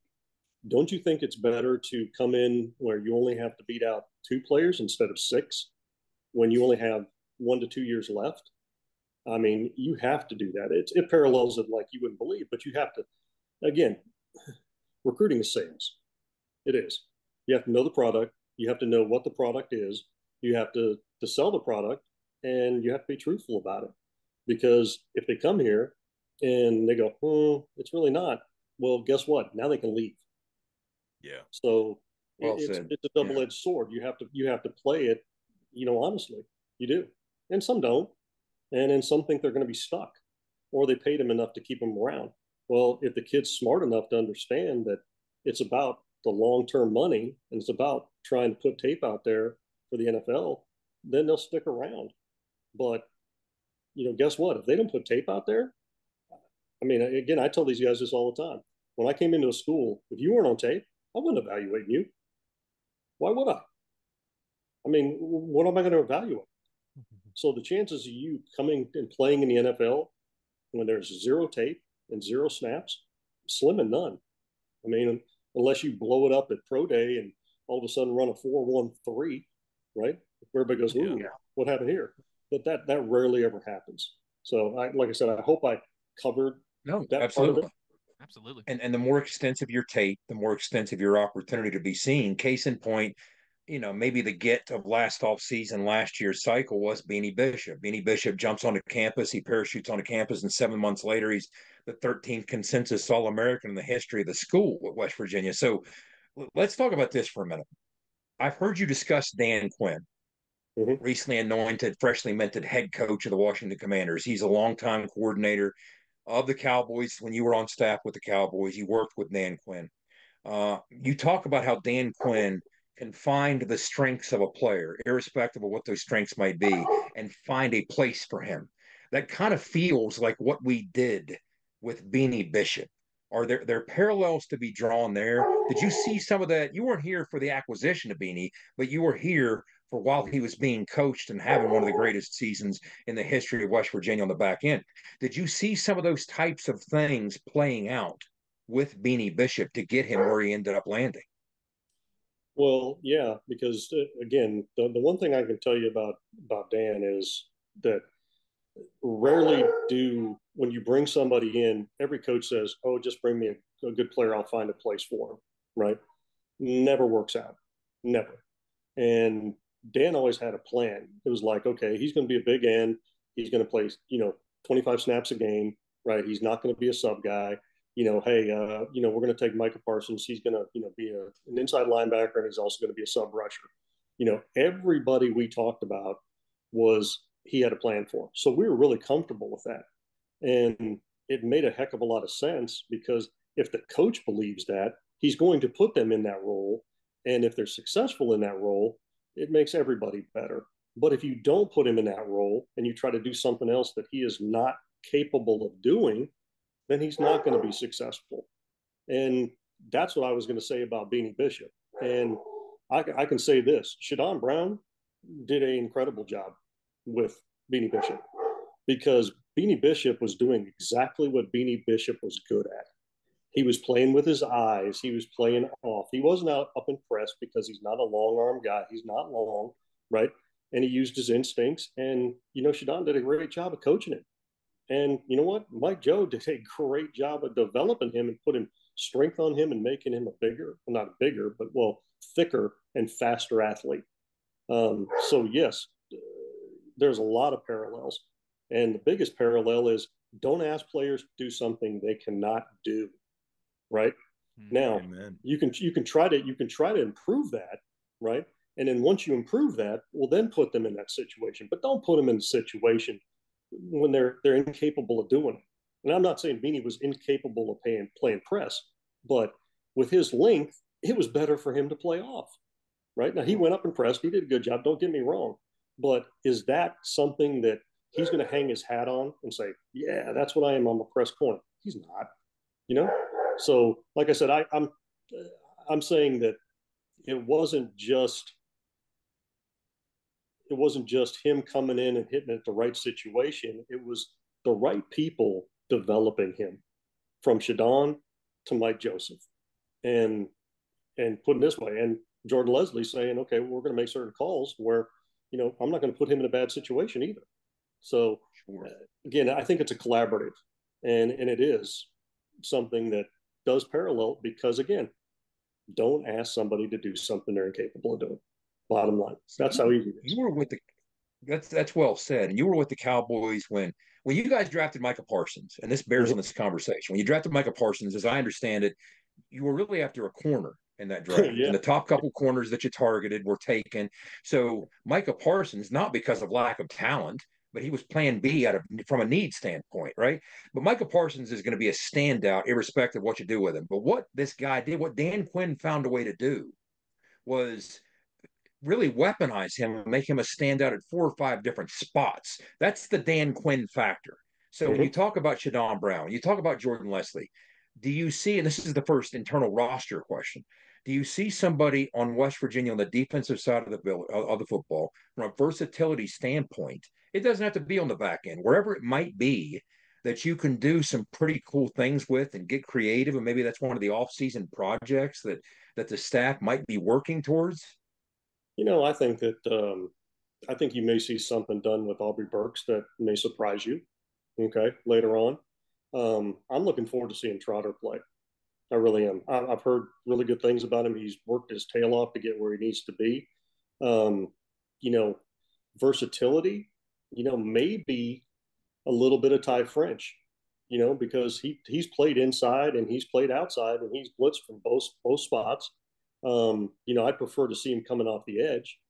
don't you think it's better to come in where you only have to beat out 2 players instead of 6 when you only have 1 to 2 years left? I mean, you have to do that. It parallels it like you wouldn't believe, but you have to, again, recruiting is sales. It is. You have to know the product. You have to know what the product is. You have to sell the product, and you have to be truthful about it. Because if they come here and they go, it's really not, well, guess what? Now they can leave. Yeah. So it's a double-edged sword. You have to play it, honestly. You do. And some don't. And then some think they're going to be stuck, or they paid them enough to keep them around. Well, if the kid's smart enough to understand that it's about the long-term money and it's about trying to put tape out there for the NFL, then they'll stick around. But, guess what? If they don't put tape out there, I mean, again, I tell these guys this all the time. When I came into a school, if you weren't on tape, I wouldn't evaluate you. Why would I? I mean, what am I going to evaluate? So the chances of you coming and playing in the NFL when there's 0 tape and 0 snaps, slim and none. I mean, unless you blow it up at pro day and all of a sudden run a 4.13, right? Everybody goes, ooh, what happened here? But that rarely ever happens. So, like I said, I hope I covered that absolutely. part of it. Absolutely. And the more extensive your tape, the more extensive your opportunity to be seen. Case in point, maybe the get of last year's cycle was Beanie Bishop. Beanie Bishop jumps onto campus, he parachutes onto campus, and 7 months later, he's the 13th consensus All-American in the history of the school at West Virginia. So let's talk about this for a minute. I've heard you discuss Dan Quinn, recently anointed, freshly minted head coach of the Washington Commanders. He's a longtime coordinator of the Cowboys. When you were on staff with the Cowboys, you worked with Dan Quinn. You talk about how Dan Quinn can find the strengths of a player, irrespective of what those strengths might be, and find a place for him. That kind of feels like what we did with Beanie Bishop. Are there parallels to be drawn there? Did you see some of that? You weren't here for the acquisition of Beanie, but you were here for while he was being coached and having one of the greatest seasons in the history of West Virginia on the back end. Did you see some of those types of things playing out with Beanie Bishop to get him where he ended up landing? Well, yeah, because again, the one thing I can tell you about Dan is that rarely when you bring somebody in, every coach says, "Oh, just bring me a good player. I'll find a place for him." Right? Never works out. Never. And Dan always had a plan. It was like, okay, he's going to be a big end. He's going to play, 25 snaps a game. Right? He's not going to be a sub guy. Hey, we're going to take Micah Parsons. He's going to, be an inside linebacker, and he's also going to be a sub rusher. Everybody we talked about he had a plan for. So we were really comfortable with that. And it made a heck of a lot of sense, because if the coach believes that, he's going to put them in that role. And if they're successful in that role, it makes everybody better. But if you don't put him in that role and you try to do something else that he is not capable of doing, then he's not going to be successful. And that's what I was going to say about Beanie Bishop. And I can say this: Shadon Brown did an incredible job with Beanie Bishop, because Beanie Bishop was doing exactly what Beanie Bishop was good at. He was playing with his eyes. He was playing off. He wasn't out up and pressed, because he's not a long arm guy. He's not long, right? And he used his instincts. And, Shadon did a great job of coaching him. And you know what? Mike Joe did a great job of developing him and putting strength on him and making him thicker and faster athlete. So yes, there's a lot of parallels. And the biggest parallel is, don't ask players to do something they cannot do. Right? Now, Amen. you can try to improve that, right? And then once you improve that, well, then put them in that situation. But don't put them in a situation when they're incapable of doing it. And I'm not saying Beanie was incapable of playing press, but with his length, it was better for him to play off. Right? Now, he went up and pressed. He did a good job. Don't get me wrong. But is that something that he's going to hang his hat on and say, yeah, that's what I am on the press corner? He's not, So, like I said, I'm saying that it wasn't just him coming in and hitting it at the right situation. It was the right people developing him, from Shadon to Mike Joseph, and putting this way, and Jordan Leslie saying, okay, well, we're going to make certain calls where, I'm not going to put him in a bad situation either. So again, I think it's a collaborative, and it is something that does parallel, because again, don't ask somebody to do something they're incapable of doing. Bottom line, that's how easy it is. You were with that's well said. And you were with the Cowboys when you guys drafted Micah Parsons, and this bears on this conversation. When you drafted Micah Parsons, as I understand it, you were really after a corner in that draft. Yeah. And the top couple corners that you targeted were taken. So Micah Parsons, not because of lack of talent, but he was plan B from a need standpoint, right? But Micah Parsons is going to be a standout irrespective of what you do with him. But what this guy did, what Dan Quinn found a way to do, was really weaponize him and make him a standout at 4 or 5 different spots. That's the Dan Quinn factor. So when you talk about Shadon Brown, you talk about Jordan Leslie, do you see, and this is the first internal roster question, do you see somebody on West Virginia on the defensive side of the football, from a versatility standpoint? It doesn't have to be on the back end, wherever it might be, that you can do some pretty cool things with and get creative, and maybe that's one of the off-season projects that the staff might be working towards? I think that I think you may see something done with Aubrey Burks that may surprise you. Okay, later on, I'm looking forward to seeing Trotter play. I really am. I've heard really good things about him. He's worked his tail off to get where he needs to be. Versatility, maybe a little bit of Ty French, because he's played inside and he's played outside and he's blitzed from both spots. I'd prefer to see him coming off the edge,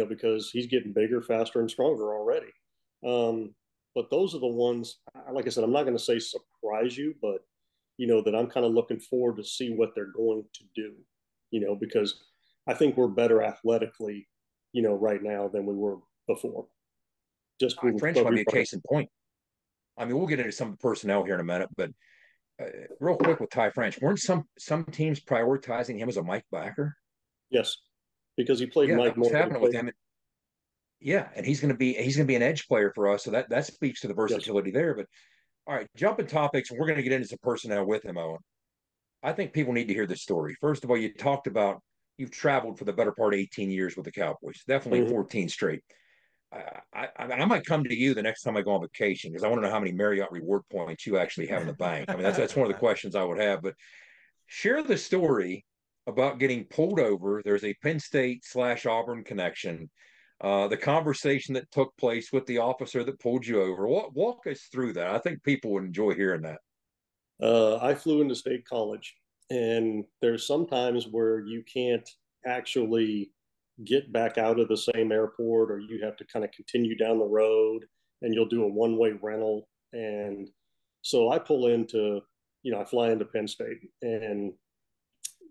because he's getting bigger, faster, and stronger already. But those are the ones, like I said, I'm not going to say surprise you, but, that I'm kind of looking forward to see what they're going to do, because I think we're better athletically, right now than we were before. French might be a case in point. I mean, we'll get into some of the personnel here in a minute, but real quick with Ty France, weren't some teams prioritizing him as a Mike backer? Yes, because he played Mike more. What's happening with him? Yeah, and he's going to be an edge player for us, so that speaks to the versatility there. But all right, jumping topics, and we're going to get into some personnel with him, Owen. I think people need to hear this story. First of all, you talked about you've traveled for the better part of 18 years with the Cowboys, definitely 14 straight. I might come to you the next time I go on vacation because I want to know how many Marriott reward points you actually have in the bank. I mean, that's one of the questions I would have. But share the story about getting pulled over. There's a Penn State / Auburn connection. The conversation that took place with the officer that pulled you over. Walk us through that. I think people would enjoy hearing that. I flew into State College, and there's some times where you can't actually get back out of the same airport, or you have to kind of continue down the road, and you'll do a one-way rental. And so I pull into, I fly into Penn State, and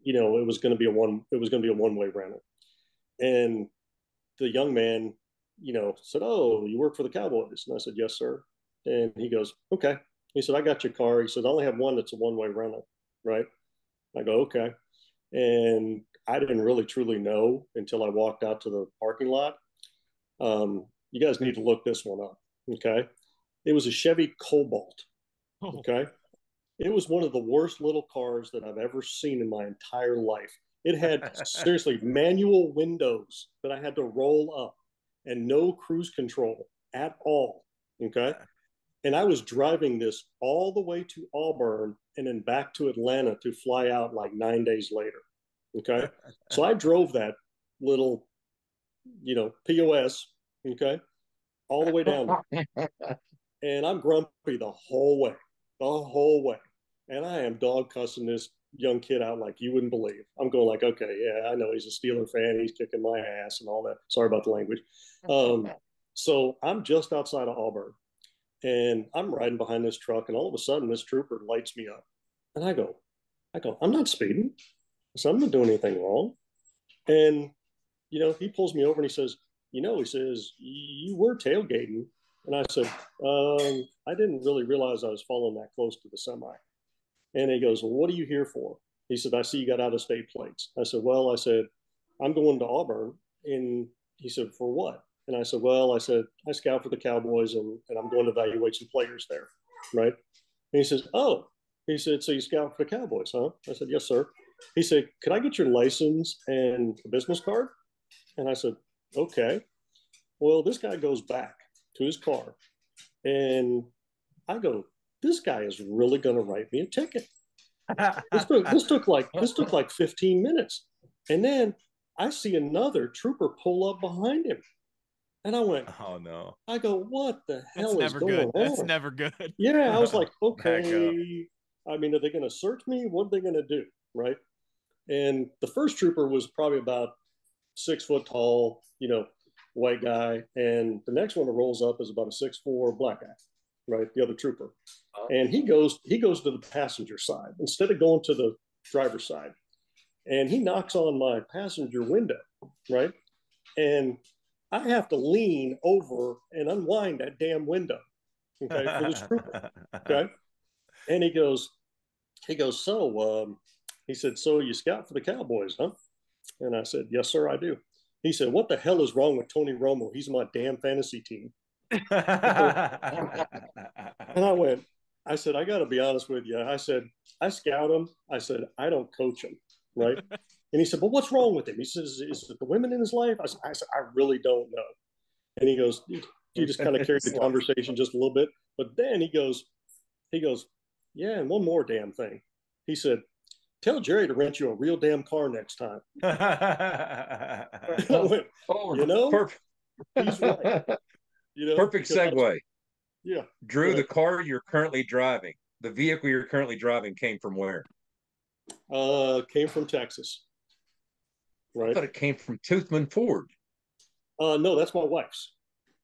it was going to be a one-way rental. And the young man, said, "Oh, you work for the Cowboys?" And I said, "Yes, sir." And he goes, "Okay." He said, "I got your car." He said, "I only have one that's a one-way rental." Right? I go, "Okay." And I didn't really truly know until I walked out to the parking lot. You guys need to look this one up. Okay. It was a Chevy Cobalt. Okay. It was one of the worst little cars that I've ever seen in my entire life. It had seriously manual windows that I had to roll up and no cruise control at all. Okay. And I was driving this all the way to Auburn and then back to Atlanta to fly out like 9 days later. Okay. So I drove that little, POS, okay, all the way down. And I'm grumpy the whole way. And I am dog cussing this young kid out like you wouldn't believe. I'm going like, okay, yeah, I know he's a Steeler fan. He's kicking my ass and all that. Sorry about the language. So I'm just outside of Auburn. And I'm riding behind this truck, and all of a sudden, this trooper lights me up. And I go, I'm not speeding. So I'm not doing anything wrong. And, he pulls me over and he says, you were tailgating. And I said, I didn't really realize I was following that close to the semi. And he goes, "Well, what are you here for?" He said, "I see you got out-of-state plates." I said, "Well," I said, "I'm going to Auburn." And he said, "For what?" And I said, "Well," I said, "I scout for the Cowboys, and I'm going to evaluate some players there." Right. And he says, "Oh," he said, "So you scout for the Cowboys, huh?" I said, "Yes, sir." He said, "Could I get your license and a business card?" And I said, "Okay." Well, this guy goes back to his car, and I go, "This guy is really going to write me a ticket." This took like 15 minutes. And then I see another trooper pull up behind him. And I went, "Oh no." I go, "What the hell is going on?" That's never good. Yeah, I was like, okay. I mean, are they going to search me? What are they going to do? Right. And the first trooper was probably about 6 foot tall, white guy. And the next one that rolls up is about a 6'4" black guy, right? The other trooper. And he goes to the passenger side instead of going to the driver's side. And he knocks on my passenger window, right? And I have to lean over and unwind that damn window, okay, for this trooper, okay? And he goes, "So, he said, so you scout for the Cowboys, huh?" And I said, "Yes, sir, I do." He said, "What the hell is wrong with Tony Romo? He's my damn fantasy team." And I said, "I got to be honest with you." I said, "I scout him." I said, "I don't coach him." Right. And he said, "Well, what's wrong with him?" He says, "Is it the women in his life?" I said, "I really don't know." And he goes, he just kind of carried the conversation just a little bit. But then he goes, "Yeah, and one more damn thing." He said, "Tell Jerry to rent you a real damn car next time." I went, Perfect. He's right. Perfect segue. Yeah. Drew, the car you're currently driving, the vehicle you're currently driving came from where? Came from Texas. Right. I thought it came from Toothman Ford. No, that's my wife's.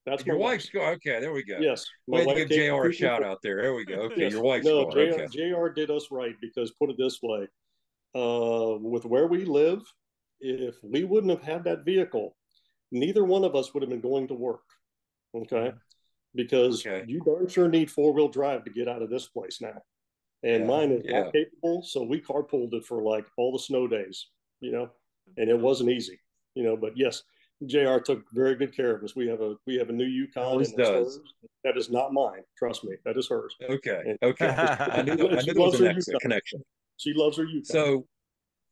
That's your wife's car. Okay, there we go. Yes. We had to give JR a shout out there. There we go. Okay, yes. Your wife's car. Okay. JR did us right because, put it this way, with where we live, if we wouldn't have had that vehicle, neither one of us would have been going to work. Okay. Because you darn sure need 4-wheel drive to get out of this place now. and mine is not capable. So we carpooled it for like all the snow days, and it wasn't easy, but yes, JR took very good care of us. We have a new Yukon, and it's hers. That is not mine. Trust me, that is hers. Okay. I knew there was a connection. She loves her Yukon. So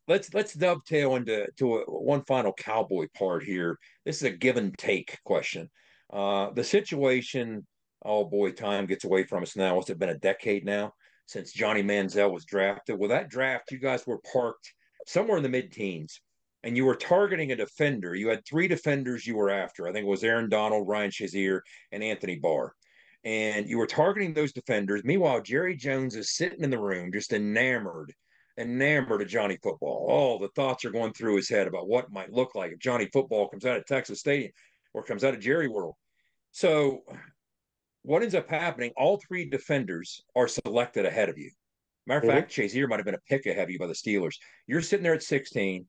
let's dovetail into one final cowboy part here. This is a give and take question. The situation, oh boy, time gets away from us now. What's it been, a decade now since Johnny Manziel was drafted? Well, that draft, you guys were parked somewhere in the mid-teens, and you were targeting a defender. You had 3 defenders you were after. I think it was Aaron Donald, Ryan Shazier, and Anthony Barr. And you were targeting those defenders. Meanwhile, Jerry Jones is sitting in the room just enamored of Johnny Football. All the thoughts are going through his head about what it might look like if Johnny Football comes out of Texas Stadium or comes out of Jerry World. So what ends up happening, all 3 defenders are selected ahead of you. Matter of fact, Shazier might have been a pick ahead of you by the Steelers. You're sitting there at 16.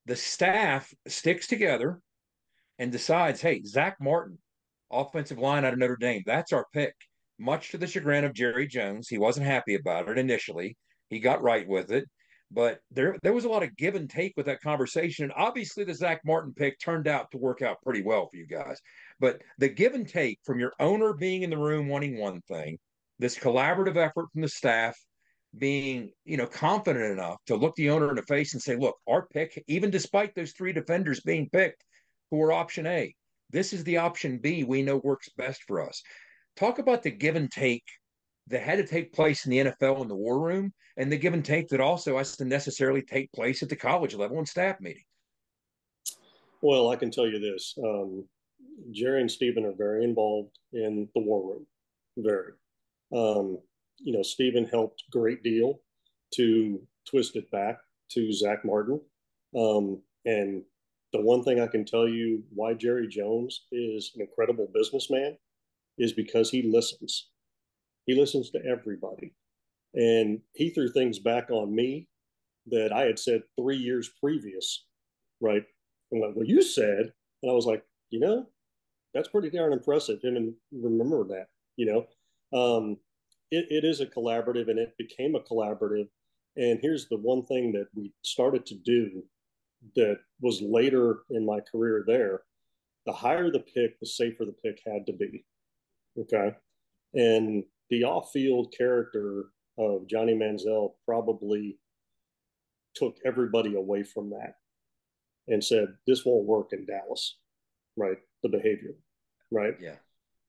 The staff sticks together and decides, hey, Zach Martin, offensive line out of Notre Dame, that's our pick. Much to the chagrin of Jerry Jones. He wasn't happy about it initially. He got right with it. But there was a lot of give and take with that conversation. And obviously the Zach Martin pick turned out to work out pretty well for you guys. But the give and take from your owner being in the room wanting one thing, this collaborative effort from the staff being, confident enough to look the owner in the face and say, look, our pick, even despite those 3 defenders being picked who are option A, this is the option B we know works best for us. Talk about the give and take that had to take place in the NFL in the war room, and the give and take that also has to necessarily take place at the college level in staff meeting. Well, I can tell you this. Jerry and Stephen are very involved in the war room. Very. Stephen helped a great deal to twist it back to Zach Martin. And the one thing I can tell you why Jerry Jones is an incredible businessman is because he listens. He listens to everybody. And he threw things back on me that I had said 3 years previous, right? And like, well, you said, and I was like, that's pretty darn impressive. And remember that, it is a collaborative, and it became a collaborative. And here's the one thing that we started to do that was later in my career there. The higher the pick, the safer the pick had to be. Okay. And the off-field character of Johnny Manziel probably took everybody away from that and said, this won't work in Dallas, right? The behavior, right? Yeah.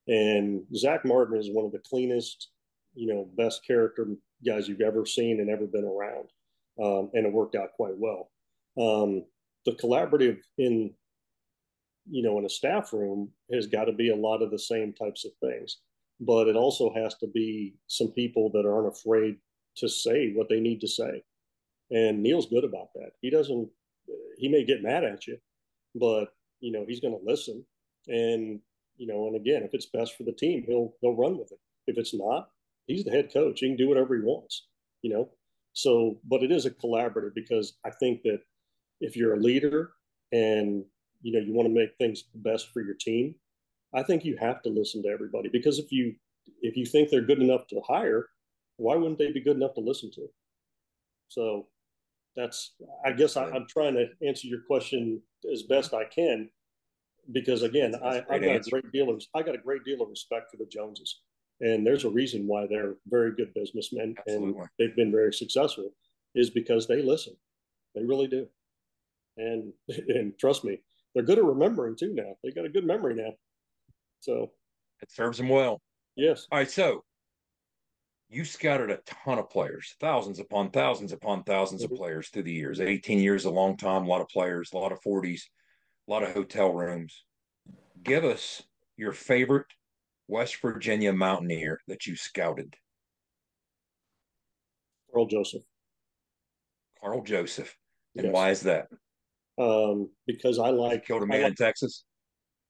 And Zach Martin is one of the cleanest, best character guys you've ever seen and ever been around. And it worked out quite well. The collaborative in a staff room has got to be a lot of the same types of things, but it also has to be some people that aren't afraid to say what they need to say. And Neil's good about that. He may get mad at you, but he's going to listen. And, and again, if it's best for the team, he'll run with it. If it's not, he's the head coach. He can do whatever he wants, So, but it is a collaborative, because I think that if you're a leader and, you want to make things best for your team, I think you have to listen to everybody, because if you think they're good enough to hire, why wouldn't they be good enough to listen to? So I guess I'm trying to answer your question as best I can, because again, I got a great deal of respect for the Joneses, and there's a reason why they're very good businessmen. Absolutely. And they've been very successful, is because they listen. They really do. And trust me, they're good at remembering too now. They got a good memory now. So it serves them well. Yes. All right. So you scouted a ton of players, thousands upon thousands upon thousands of players through the years. 18 years, a long time, a lot of players, a lot of 40s, a lot of hotel rooms. Give us your favorite West Virginia Mountaineer that you scouted. Carl Joseph. Carl Joseph. And yes. Why is that? Because I like... Killed a man in Texas?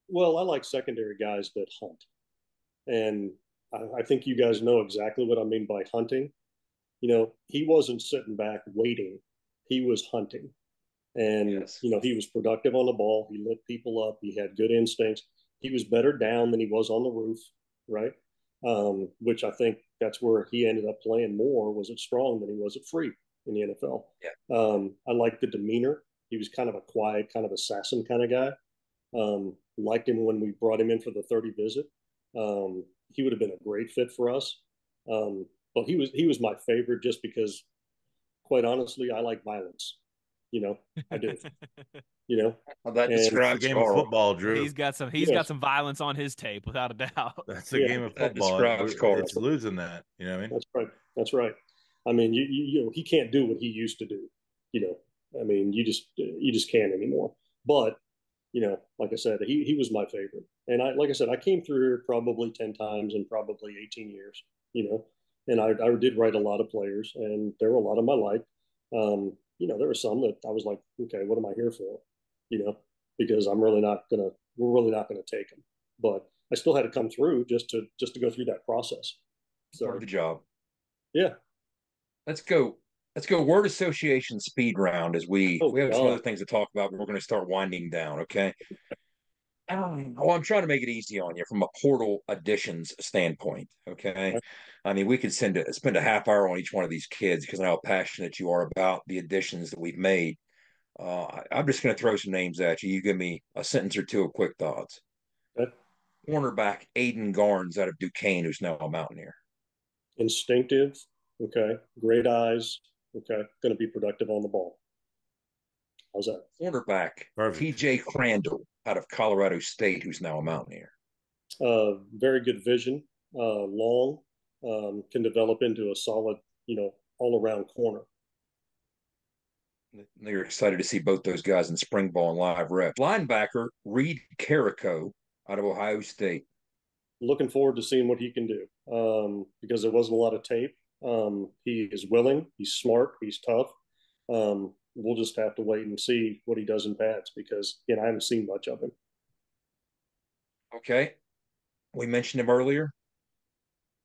Well, I like secondary guys that hunt. And I think you guys know exactly what I mean by hunting. He wasn't sitting back waiting. He was hunting. And, yes. He was productive on the ball. He lit people up. He had good instincts. He was better down than he was on the roof, right? which I think that's where he ended up playing more, was at strong than he was at free in the NFL. Yeah. I liked the demeanor. He was kind of a quiet, kind of assassin kind of guy. Liked him when we brought him in for the 30 visit. He would have been a great fit for us. But he was my favorite just because, quite honestly, I like violence. I do. Well, that the describes game of football, Drew. He's got some violence on his tape, without a doubt. That's the game of football. It's losing that. You know what I mean? That's right. That's right. I mean, he can't do what he used to do. I mean, you just can't anymore. But like I said, he was my favorite. And like I said, I came through here probably 10 times in probably 18 years. And I did write a lot of players, and there were a lot of them I liked. There were some that I was like, okay, what am I here for? Because we're really not gonna take them. But I still had to come through just to go through that process. So part of the job. Yeah. Let's go word association speed round as we have some other things to talk about, but we're going to start winding down. Okay. Well, I'm trying to make it easy on you from a portal additions standpoint. Okay. I mean, we could spend a half hour on each one of these kids because I know how passionate you are about the additions that we've made. I'm just going to throw some names at you. You give me a sentence or two of quick thoughts. Okay. Cornerback Aiden Garnes out of Duquesne, who's now a Mountaineer. Instinctive. Okay. Great eyes. Okay. Going to be productive on the ball. How's that? Cornerback TJ Crandall out of Colorado State, who's now a Mountaineer. Very good vision. Long. Can develop into a solid, all-around corner. You're excited to see both those guys in spring ball and live rep. Linebacker Reed Carrico out of Ohio State. Looking forward to seeing what he can do because there wasn't a lot of tape. He is willing. He's smart. He's tough. We'll just have to wait and see what he does in pads because, I haven't seen much of him. Okay. We mentioned him earlier.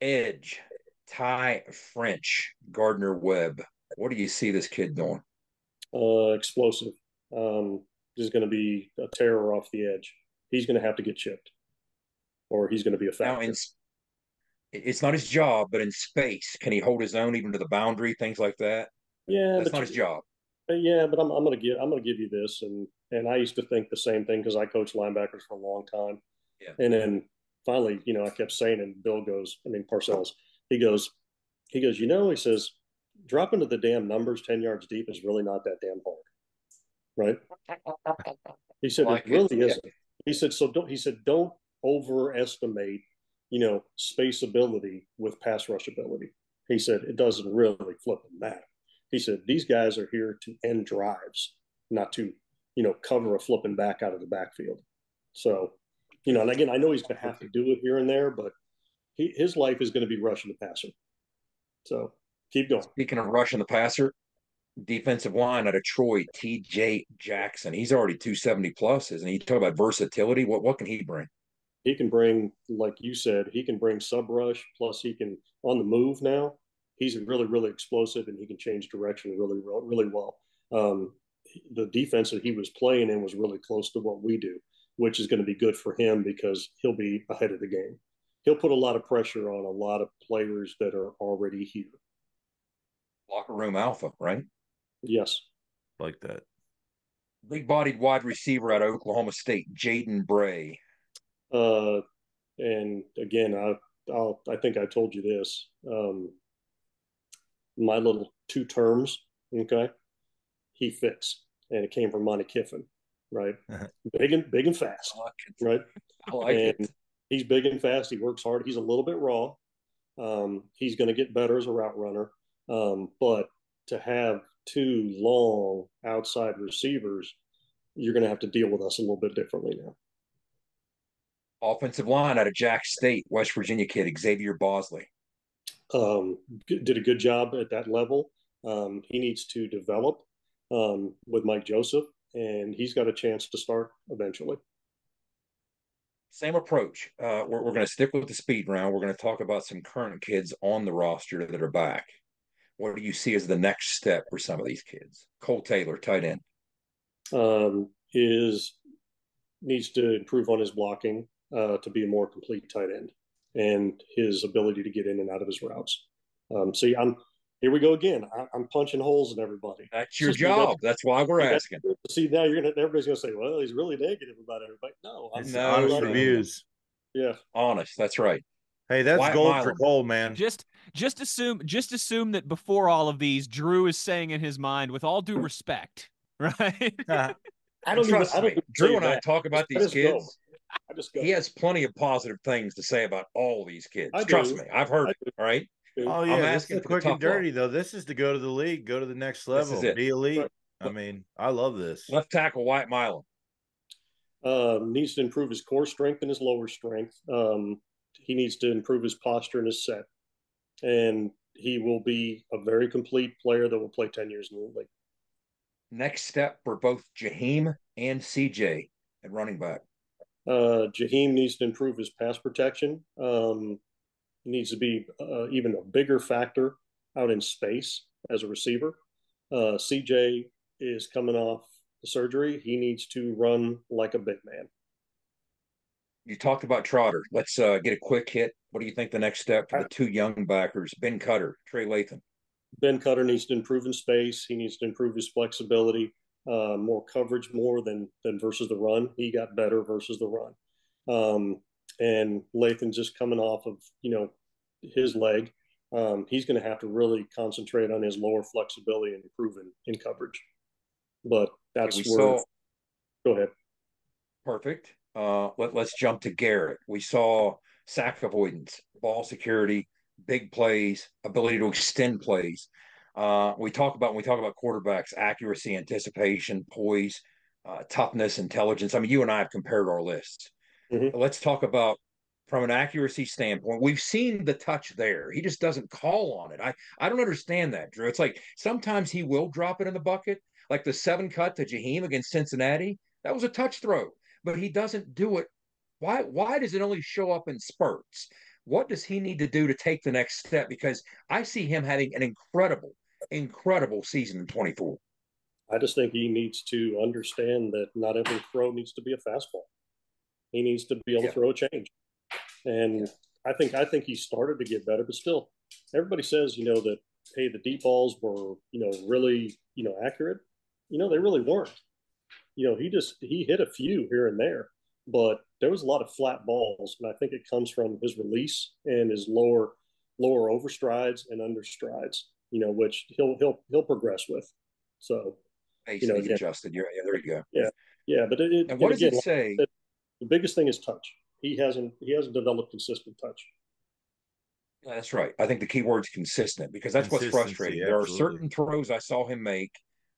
Edge, Ty French, Gardner Webb. What do you see this kid doing? Explosive. This is going to be a terror off the edge. He's going to have to get chipped or he's going to be a factor. Now, it's not his job, but in space, can he hold his own even to the boundary, things like that? Yeah, that's not his job. Yeah, but I'm going to give you this, and I used to think the same thing because I coached linebackers for a long time. Yeah. And then finally, I kept saying, and Parcells, he says, dropping to the damn numbers 10 yards deep is really not that damn hard, right? He said it really isn't. He said don't overestimate, space ability with pass rush ability. He said it doesn't really flip matter. He said these guys are here to end drives, not to, cover a flipping back out of the backfield. So, and again, I know he's going to have to do it here and there, but his life is going to be rushing the passer. So keep going. Speaking of rushing the passer, defensive line out of Troy, T.J. Jackson. He's already 270 plus, isn't he? You talk about versatility. What can he bring? He can bring, like you said, he can bring sub rush. Plus, he can on the move now. He's really, really explosive, and he can change direction really, really well. The defense that he was playing in was really close to what we do, which is going to be good for him because he'll be ahead of the game. He'll put a lot of pressure on a lot of players that are already here. Locker room alpha, right? Yes. Like that. Big-bodied wide receiver out of Oklahoma State, Jaden Bray. And again, I think I told you this. My little two terms, okay? He fits, and it came from Monty Kiffin, right? Big and fast, right? I like it. He's big and fast. He works hard. He's a little bit raw. He's going to get better as a route runner. But to have two long outside receivers, you're going to have to deal with us a little bit differently now. Offensive line out of Jack State, West Virginia kid, Xavier Bosley. Did a good job at that level. He needs to develop with Mike Joseph, and he's got a chance to start eventually. Same approach. We're going to stick with the speed round. We're going to talk about some current kids on the roster that are back. What do you see as the next step for some of these kids? Cole Taylor, tight end. Needs to improve on his blocking to be a more complete tight end. and his ability to get in and out of his routes. See, here we go again. I'm punching holes in everybody. That's your job. That's why we're asking. See, now everybody's gonna say, well, he's really negative about everybody. No, it's honest reviews. Yeah, honest. That's right. Hey, that's gold for gold, man. Just assume that before all of these, Drew is saying in his mind, with all due respect, right? I don't trust me. Drew and I talk about these kids. Go. He has plenty of positive things to say about all these kids. Trust me, I've heard it. All right. Oh yeah, this is quick and dirty though. This is to go to the league, go to the next level, be elite. Right. I mean, I love this. Left tackle Wyatt Milam needs to improve his core strength and his lower strength. He needs to improve his posture and his set, and he will be a very complete player that will play 10 years in the league. Next step for both Jaheim and CJ at running back. Jaheim needs to improve his pass protection. He needs to be even a bigger factor out in space as a receiver. CJ is coming off the surgery. He needs to run like a big man. You talked about Trotter. Let's get a quick hit. What do you think the next step for the two young backers, Ben Cutter, Trey Latham? Ben Cutter needs to improve in space. He needs to improve his flexibility, more coverage more than versus the run. He got better versus the run. And Latham's just coming off of, his leg. He's going to have to really concentrate on his lower flexibility and improving in coverage. But that's where. Go ahead. Perfect. Let's jump to Garrett. We saw sack avoidance, ball security, big plays, ability to extend plays. When we talk about quarterbacks, accuracy, anticipation, poise, toughness, intelligence. I mean, you and I have compared our lists. Mm-hmm. Let's talk about from an accuracy standpoint. We've seen the touch there. He just doesn't call on it. I don't understand that, Drew. It's like sometimes he will drop it in the bucket, like the 7 cut to Jaheim against Cincinnati. That was a touch throw, but he doesn't do it. Why does it only show up in spurts? What does he need to do to take the next step? Because I see him having an incredible season in 24. I just think he needs to understand that not every throw needs to be a fastball. He needs to be able to throw a change. And I think he started to get better, but still, everybody says, that, hey, the deep balls were, really, accurate. They really weren't. He hit a few here and there, but there was a lot of flat balls, and I think it comes from his release and his lower overstrides and understrides, which he'll progress with. So, again, adjusted. Yeah, there you go. Yeah, but and what does it say? The biggest thing is touch. He hasn't developed consistent touch. Yeah, that's right. I think the key word is consistent, because that's what's frustrating. There are certain throws I saw him make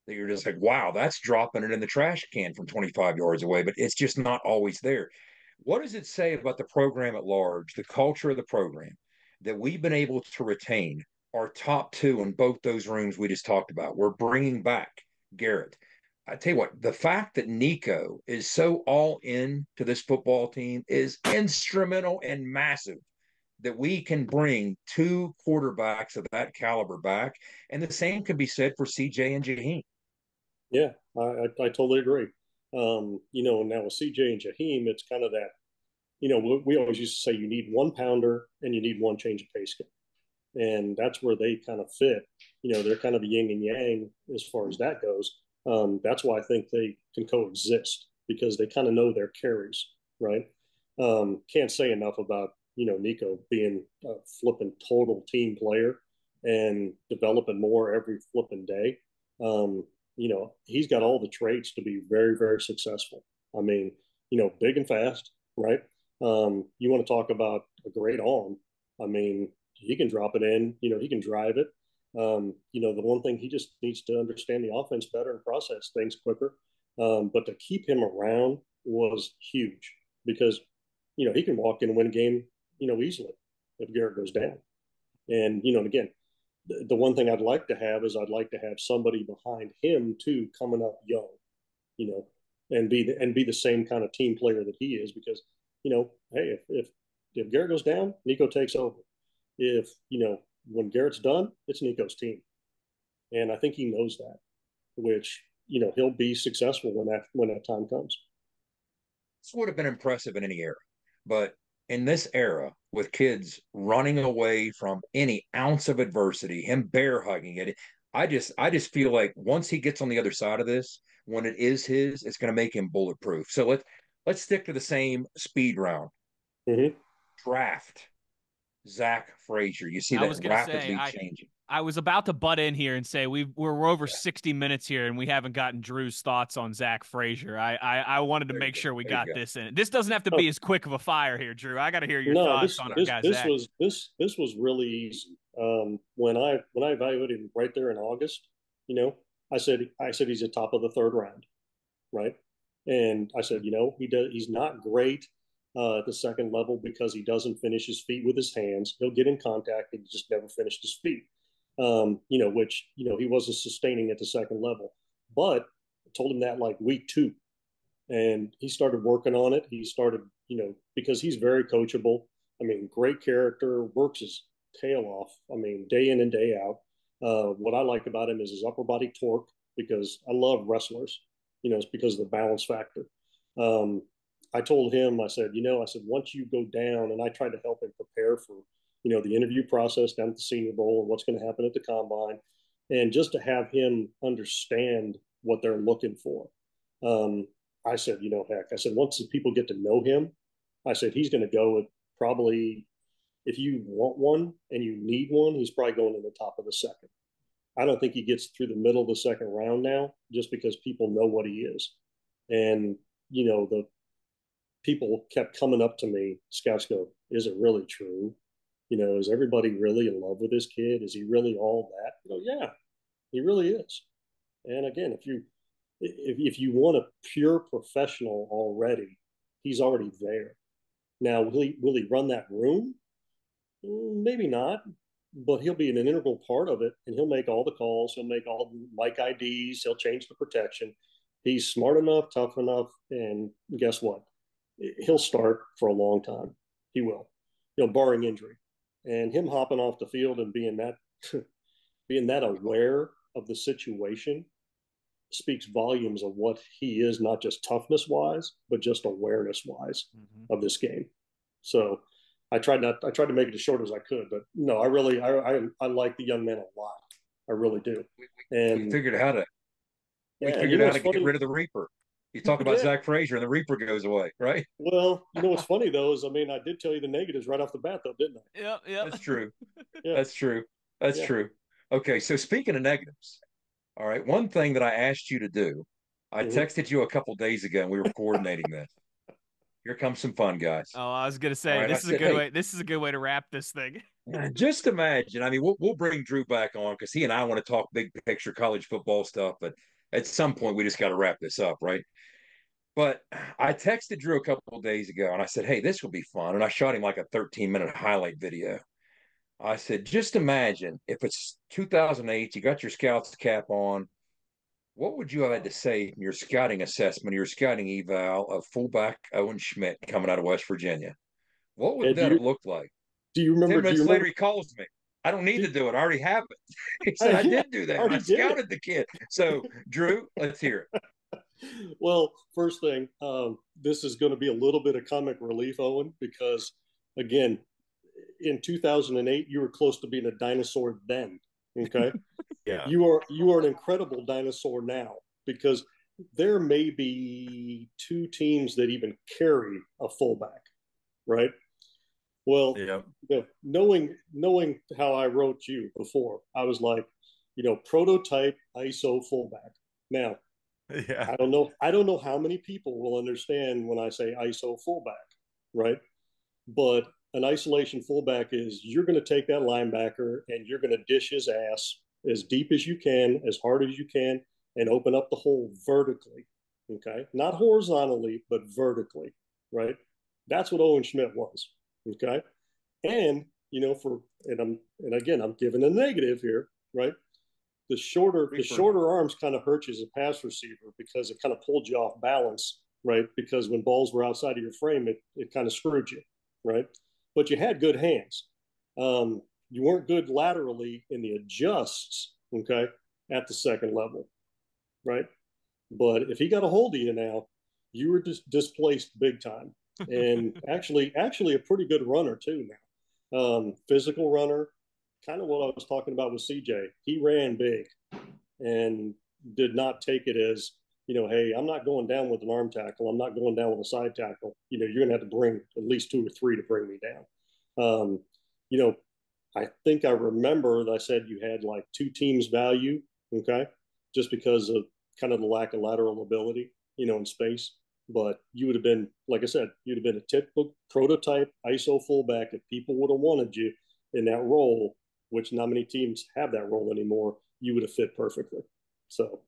that you're just like, wow, that's dropping it in the trash can from 25 yards away, but it's just not always there. What does it say about the program at large, the culture of the program, that we've been able to retain our top 2 in both those rooms we just talked about? We're bringing back Garrett. I tell you what, the fact that Nico is so all in to this football team is instrumental and massive, that we can bring 2 quarterbacks of that caliber back. And the same can be said for CJ and Jaheim. Yeah, I totally agree. Now with CJ and Jaheim, it's kind of that, we always used to say you need 1 pounder and you need 1 change of pace game. And that's where they kind of fit. They're kind of a yin and yang as far as that goes. That's why I think they can coexist, because they kind of know their carries, right? Can't say enough about, Nico being a flipping total team player and developing more every flipping day. He's got all the traits to be very, very successful. I mean, big and fast, right? You want to talk about a great arm. I mean, he can drop it in, he can drive it. The one thing, he just needs to understand the offense better and process things quicker. But to keep him around was huge, because, he can walk in and win a game, easily if Garrett goes down. And, again, the one thing I'd like to have is I'd like to have somebody behind him too, coming up young, and be the same kind of team player that he is, because, hey, if Garrett goes down, Nico takes over. If, when Garrett's done, it's Nico's team. And I think he knows that, which, he'll be successful when that time comes. This would have been impressive in any era, but in this era, with kids running away from any ounce of adversity, him bear hugging it. I just feel like once he gets on the other side of this, when it is his, it's going to make him bulletproof. So let's stick to the same speed round. Mm-hmm. Draft Zach Frazier. You see that rapidly changing. I was about to butt in here and say we're over 60 minutes here and we haven't gotten Drew's thoughts on Zach Frazier. I wanted to make sure we got this in. This doesn't have to be as quick of a fire here, Drew. I got to hear your thoughts on our guy Zach. This was really easy. When I evaluated him right there in August, I said he's at top of the third round, right? And I said, he's not great at the second level because he doesn't finish his feet with his hands. He'll get in contact and he just never finished his feet. Which he wasn't sustaining at the second level. But I told him that like week 2, and he started working on it. He started, because he's very coachable. I mean, great character, works his tail off. I mean, day in and day out. What I like about him is his upper body torque, because I love wrestlers. It's because of the balance factor. I told him, I said, once you go down, and I tried to help him prepare for the interview process down at the Senior Bowl and what's going to happen at the Combine, and just to have him understand what they're looking for. I said, heck, I said, once the people get to know him, I said, he's going to go with probably, if you want one and you need one, he's probably going in the top of the second. I don't think he gets through the middle of the second round now, just because people know what he is. And, the people kept coming up to me, scouts go, is it really true? Is everybody really in love with this kid? Is he really all that? Yeah, he really is. And again, if you want a pure professional already, he's already there. Now, will he run that room? Maybe not, but he'll be an integral part of it, and he'll make all the calls. He'll make all the mic IDs. He'll change the protection. He's smart enough, tough enough, and guess what? He'll start for a long time. He will, barring injury. And him hopping off the field and being that aware of the situation speaks volumes of what he is, not just toughness wise, but just awareness wise of this game. So I tried to make it as short as I could, but no, I like the young man a lot. I really do. And we figured out how to get rid of the Reaper. You talk about Zach Frazier and the Reaper goes away, right? Well, what's funny though is, I did tell you the negatives right off the bat though, didn't I? Yeah. That's true. That's true. That's true. Okay, so speaking of negatives, all right, one thing that I asked you to do, I texted you a couple days ago and we were coordinating this. Here comes some fun, guys. Oh, I was gonna say, this is a good way. This is a good way to wrap this thing. Just imagine. We'll bring Drew back on because he and I want to talk big picture college football stuff, but at some point we just got to wrap this up, right? But I texted Drew a couple of days ago and I said, hey, this will be fun. And I shot him like a 13-minute highlight video. I said, just imagine if it's 2008, you got your scouts cap on. What would you have had to say in your scouting assessment, your scouting eval of fullback Owen Schmidt coming out of West Virginia? What would that have looked like? Do you remember? 10 minutes later, he calls me. I don't need to do it. I already have it. He said, I did do that. I scouted the kid. So, Drew, let's hear it. Well, first thing, this is going to be a little bit of comic relief, Owen, because, again, in 2008, you were close to being a dinosaur then, okay? Yeah. You are an incredible dinosaur now, because there may be 2 teams that even carry a fullback, right? Well, knowing how I wrote you before, I was like, prototype ISO fullback. Now, I don't know how many people will understand when I say ISO fullback, right? But an isolation fullback is, you're going to take that linebacker and you're going to dish his ass as deep as you can, as hard as you can, and open up the hole vertically, okay? Not horizontally, but vertically, right? That's what Owen Schmidt was, okay? And, I'm giving a negative here, right? The shorter arms kind of hurt you as a pass receiver because it kind of pulled you off balance, right? Because when balls were outside of your frame, it kind of screwed you, right? But you had good hands. You weren't good laterally in the adjusts, okay, at the second level, right? But if he got a hold of you now, you were displaced big time. And actually a pretty good runner too now. physical runner, kind of what I was talking about with CJ. He ran big and did not take it as, hey, I'm not going down with an arm tackle. I'm not going down with a side tackle. You're going to have to bring at least 2 or 3 to bring me down. I think I remember that I said you had like 2 teams value, okay, just because of kind of the lack of lateral ability, in space. But you would have been, like I said, you'd have been a typical prototype ISO fullback if people would have wanted you in that role, which not many teams have that role anymore. You would have fit perfectly. So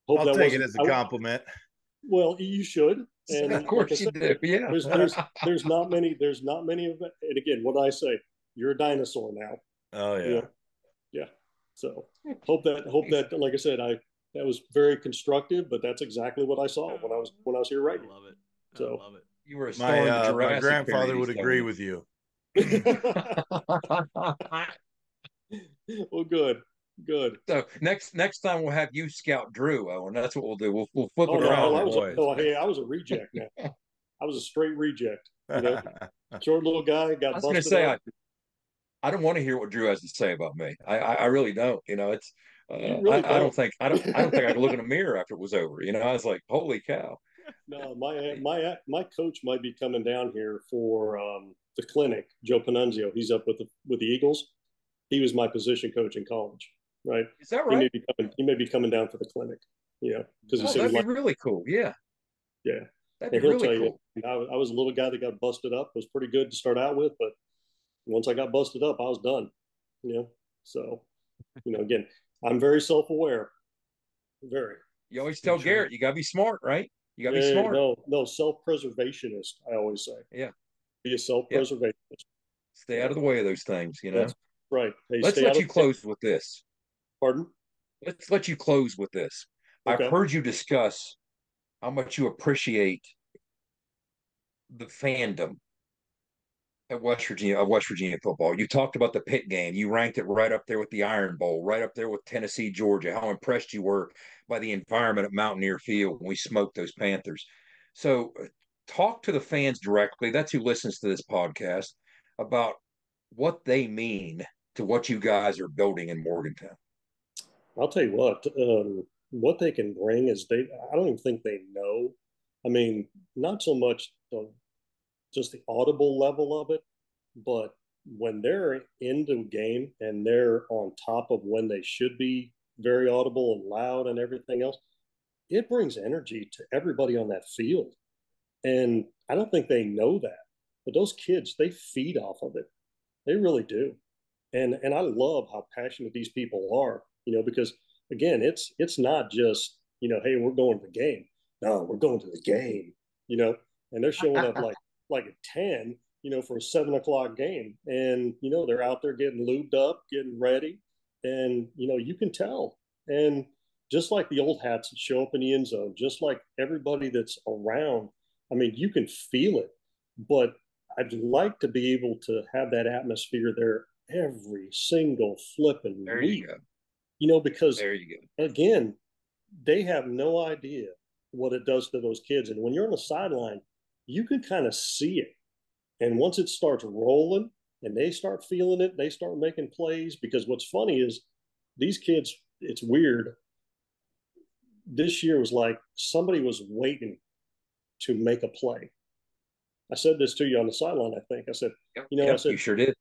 hope I'll take it as a compliment. Well, you should. And of course like said, you do. Yeah. There's not many of it. And again, what I say, you're a dinosaur now. Oh yeah. Yeah. So hope that, like I said, that was very constructive, but that's exactly what I saw when I was here writing. I love it. So love it. You were a star in the Jurassic my grandfather parodies, would agree with you. Well, good. So next time we'll have you scout Drew, Owen. That's what we'll do. We'll flip it around. I was a reject now. I was a straight reject. Short little guy got. I was going to say I don't want to hear what Drew has to say about me. I really don't. It's. Really I don't think I could look in a mirror after it was over. I was like, holy cow. No, my coach might be coming down here for the clinic. Joe Panunzio, he's up with the Eagles. He was my position coach in college, right? Is that right? He may be coming down for the clinic. Because that'd be really cool. Yeah, that'd be really cool. I was a little guy that got busted up. Was pretty good to start out with, but once I got busted up, I was done. So again, I'm very self-aware. Very. You always tell Garrett, you got to be smart, right? You got to be smart. No, self-preservationist, I always say. Yeah. Be a self-preservationist. Stay out of the way of those things, That's right. Hey, let's let you close with this. Pardon? Let's let you close with this. Okay. I've heard you discuss how much you appreciate the fandom at West Virginia football. You talked about the Pitt game. You ranked it right up there with the Iron Bowl, right up there with Tennessee, Georgia, how impressed you were by the environment at Mountaineer Field when we smoked those Panthers. So talk to the fans directly. That's who listens to this podcast about what they mean to what you guys are building in Morgantown. I'll tell you what they can bring is I don't even think they know. I mean, not so much just the audible level of it, but when they're into the game and they're on top of when they should be very audible and loud and everything else, it brings energy to everybody on that field. And I don't think they know that, but those kids, they feed off of it. They really do. And I love how passionate these people are, because again, it's not just, hey, we're going to the game. No, we're going to the game, and they're showing up like at 10, for a 7:00 game. And, they're out there getting lubed up, getting ready. And, you can tell. And just like the old hats that show up in the end zone, just like everybody that's around, I mean, you can feel it. But I'd like to be able to have that atmosphere there every single flipping week. Because there you go. Again, they have no idea what it does to those kids. And when you're on the sideline, you can kind of see it. And once it starts rolling and they start feeling it, they start making plays. Because what's funny is these kids, it's weird. This year was like somebody was waiting to make a play. I said this to you on the sideline, I think. I said, I said, you sure did.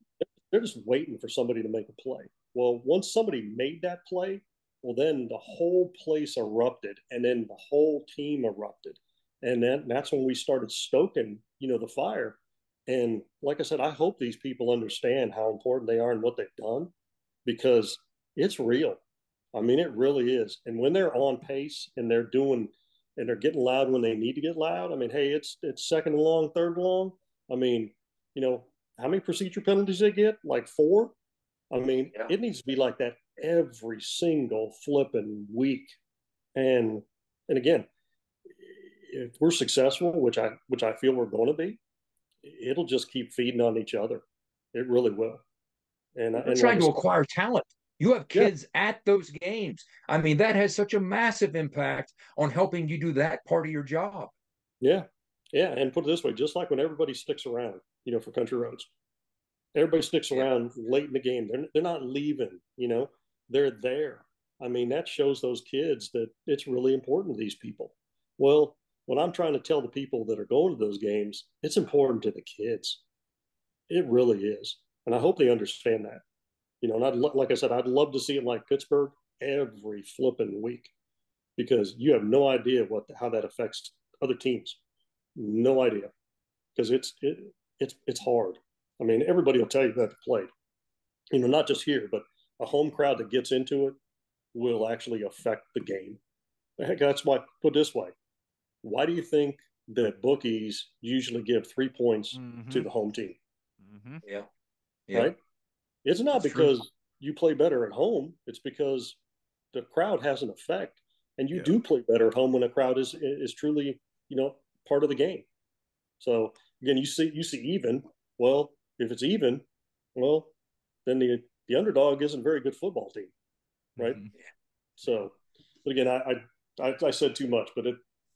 They're just waiting for somebody to make a play. Well, once somebody made that play, well, then the whole place erupted, and then the whole team erupted. And then that's when we started stoking, the fire. And like I said, I hope these people understand how important they are and what they've done, because it's real. I mean, it really is. And when they're on pace and they're getting loud when they need to get loud, I mean, hey, it's second and long, third and long. I mean, how many procedure penalties they get? Like 4? I mean, It needs to be like that every single flipping week. And again, if we're successful, which I feel we're going to be, it'll just keep feeding on each other. It really will. And we're trying to acquire talent. You have kids at those games. I mean, that has such a massive impact on helping you do that part of your job. Yeah. Yeah. And put it this way, just like when everybody sticks around, for country roads, Everybody sticks around late in the game. They're not leaving, you know, they're there. I mean, that shows those kids that it's really important to these people. Well, what I'm trying to tell the people that are going to those games, it's important to the kids. It really is. And I hope they understand that. You know, and like I said, I'd love to see it like Pittsburgh every flipping week, because you have no idea how that affects other teams. No idea, because it's hard. I mean, everybody will tell you that to play. You know, not just here, but a home crowd that gets into it will actually affect the game. Heck, that's why, put it this way, why do you think that bookies usually give 3 points to the home team? Yeah. Right? It's not because you play better at home. It's because the crowd has an effect, and you do play better at home when a crowd is truly, you know, part of the game. So again, you see even. Well, if it's even, well, then the underdog isn't a very good football team, right? So, but again, I said too much, but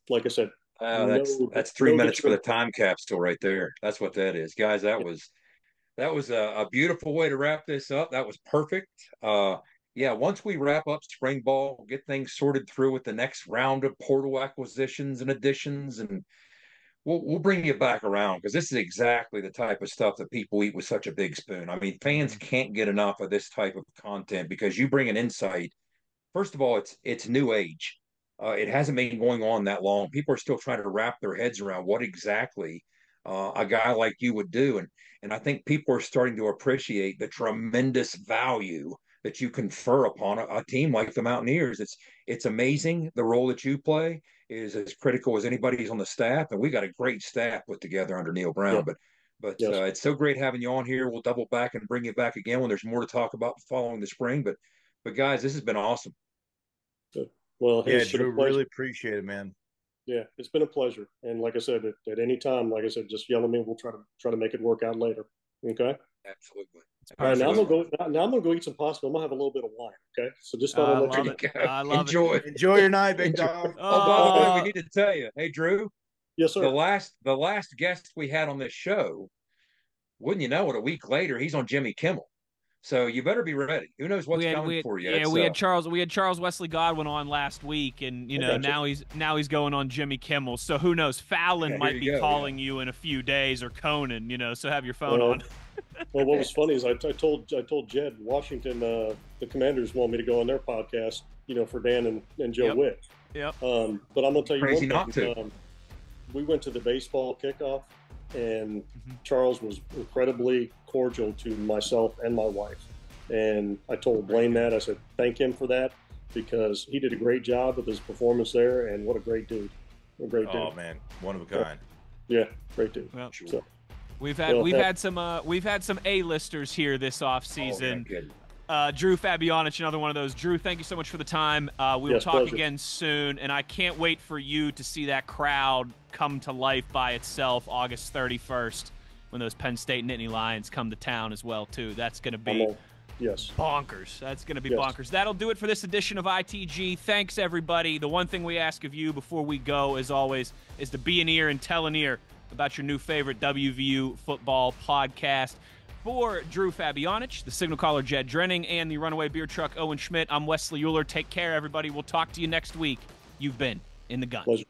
like I said, that's 3 minutes for the time capsule right there. That's what that is, guys. That was a beautiful way to wrap this up. That was perfect. Yeah, once we wrap up spring ball, get things sorted through with the next round of portal acquisitions and additions, and we'll bring you back around, because this is exactly the type of stuff that people eat with such a big spoon. I mean, fans can't get enough of this type of content, because you bring an insight. First of all, it's new age. It hasn't been going on that long. People are still trying to wrap their heads around what exactly a guy like you would do. And I think people are starting to appreciate the tremendous value that you confer upon a team like the Mountaineers. It's amazing. The role that you play is as critical as anybody's on the staff, and we got a great staff put together under Neil Brown. But it's so great having you on here. We'll double back and bring you back again when there's more to talk about following the spring. But guys, this has been awesome. Well, yeah, Drew, really appreciate it, man. Yeah, it's been a pleasure. And like I said, at any time, like I said, just yell at me. We'll try to make it work out later. Okay. Absolutely. All right, now I'm gonna go eat some pasta. I'm gonna have a little bit of wine. Okay. So just I love it. I love it. Enjoy your night, big dog. Oh, by the way, we need to tell you, hey Drew. Yes, sir. The last guest we had on this show, wouldn't you know it, a week later, he's on Jimmy Kimmel. So you better be ready. Who knows what's coming for you? Yeah, we had Charles Wesley Godwin on last week, and now he's going on Jimmy Kimmel. So who knows? Fallon might be calling you in a few days, or Conan. So have your phone on. Well, what was funny is I told Jed Washington the Commanders want me to go on their podcast, for Dan and Joe Witt. Yep. But I'm gonna tell you crazy one thing. not to. We went to the baseball kickoff, and Charles was incredibly cordial to myself and my wife. And I told Blaine that. I said, thank him for that, because he did a great job with his performance there, and what a great dude. Oh, man. One of a kind. Yeah, great dude. Well, so, we've had some A-listers here this offseason. Drew Fabianich, another one of those. Drew, thank you so much for the time. We will talk pleasure. again soon, and I can't wait for you to see that crowd come to life by itself August 31st when those Penn State Nittany Lions come to town as well, too. That's going to be bonkers. That's going to be bonkers. That'll do it for this edition of ITG. Thanks, everybody. The one thing we ask of you before we go, as always, is to be an ear and tell an ear about your new favorite WVU football podcast. For Drew Fabianich, the signal caller Jed Drenning, and the runaway beer truck Owen Schmidt, I'm Wesley Euler. Take care, everybody. We'll talk to you next week. You've been in the gun. Pleasure.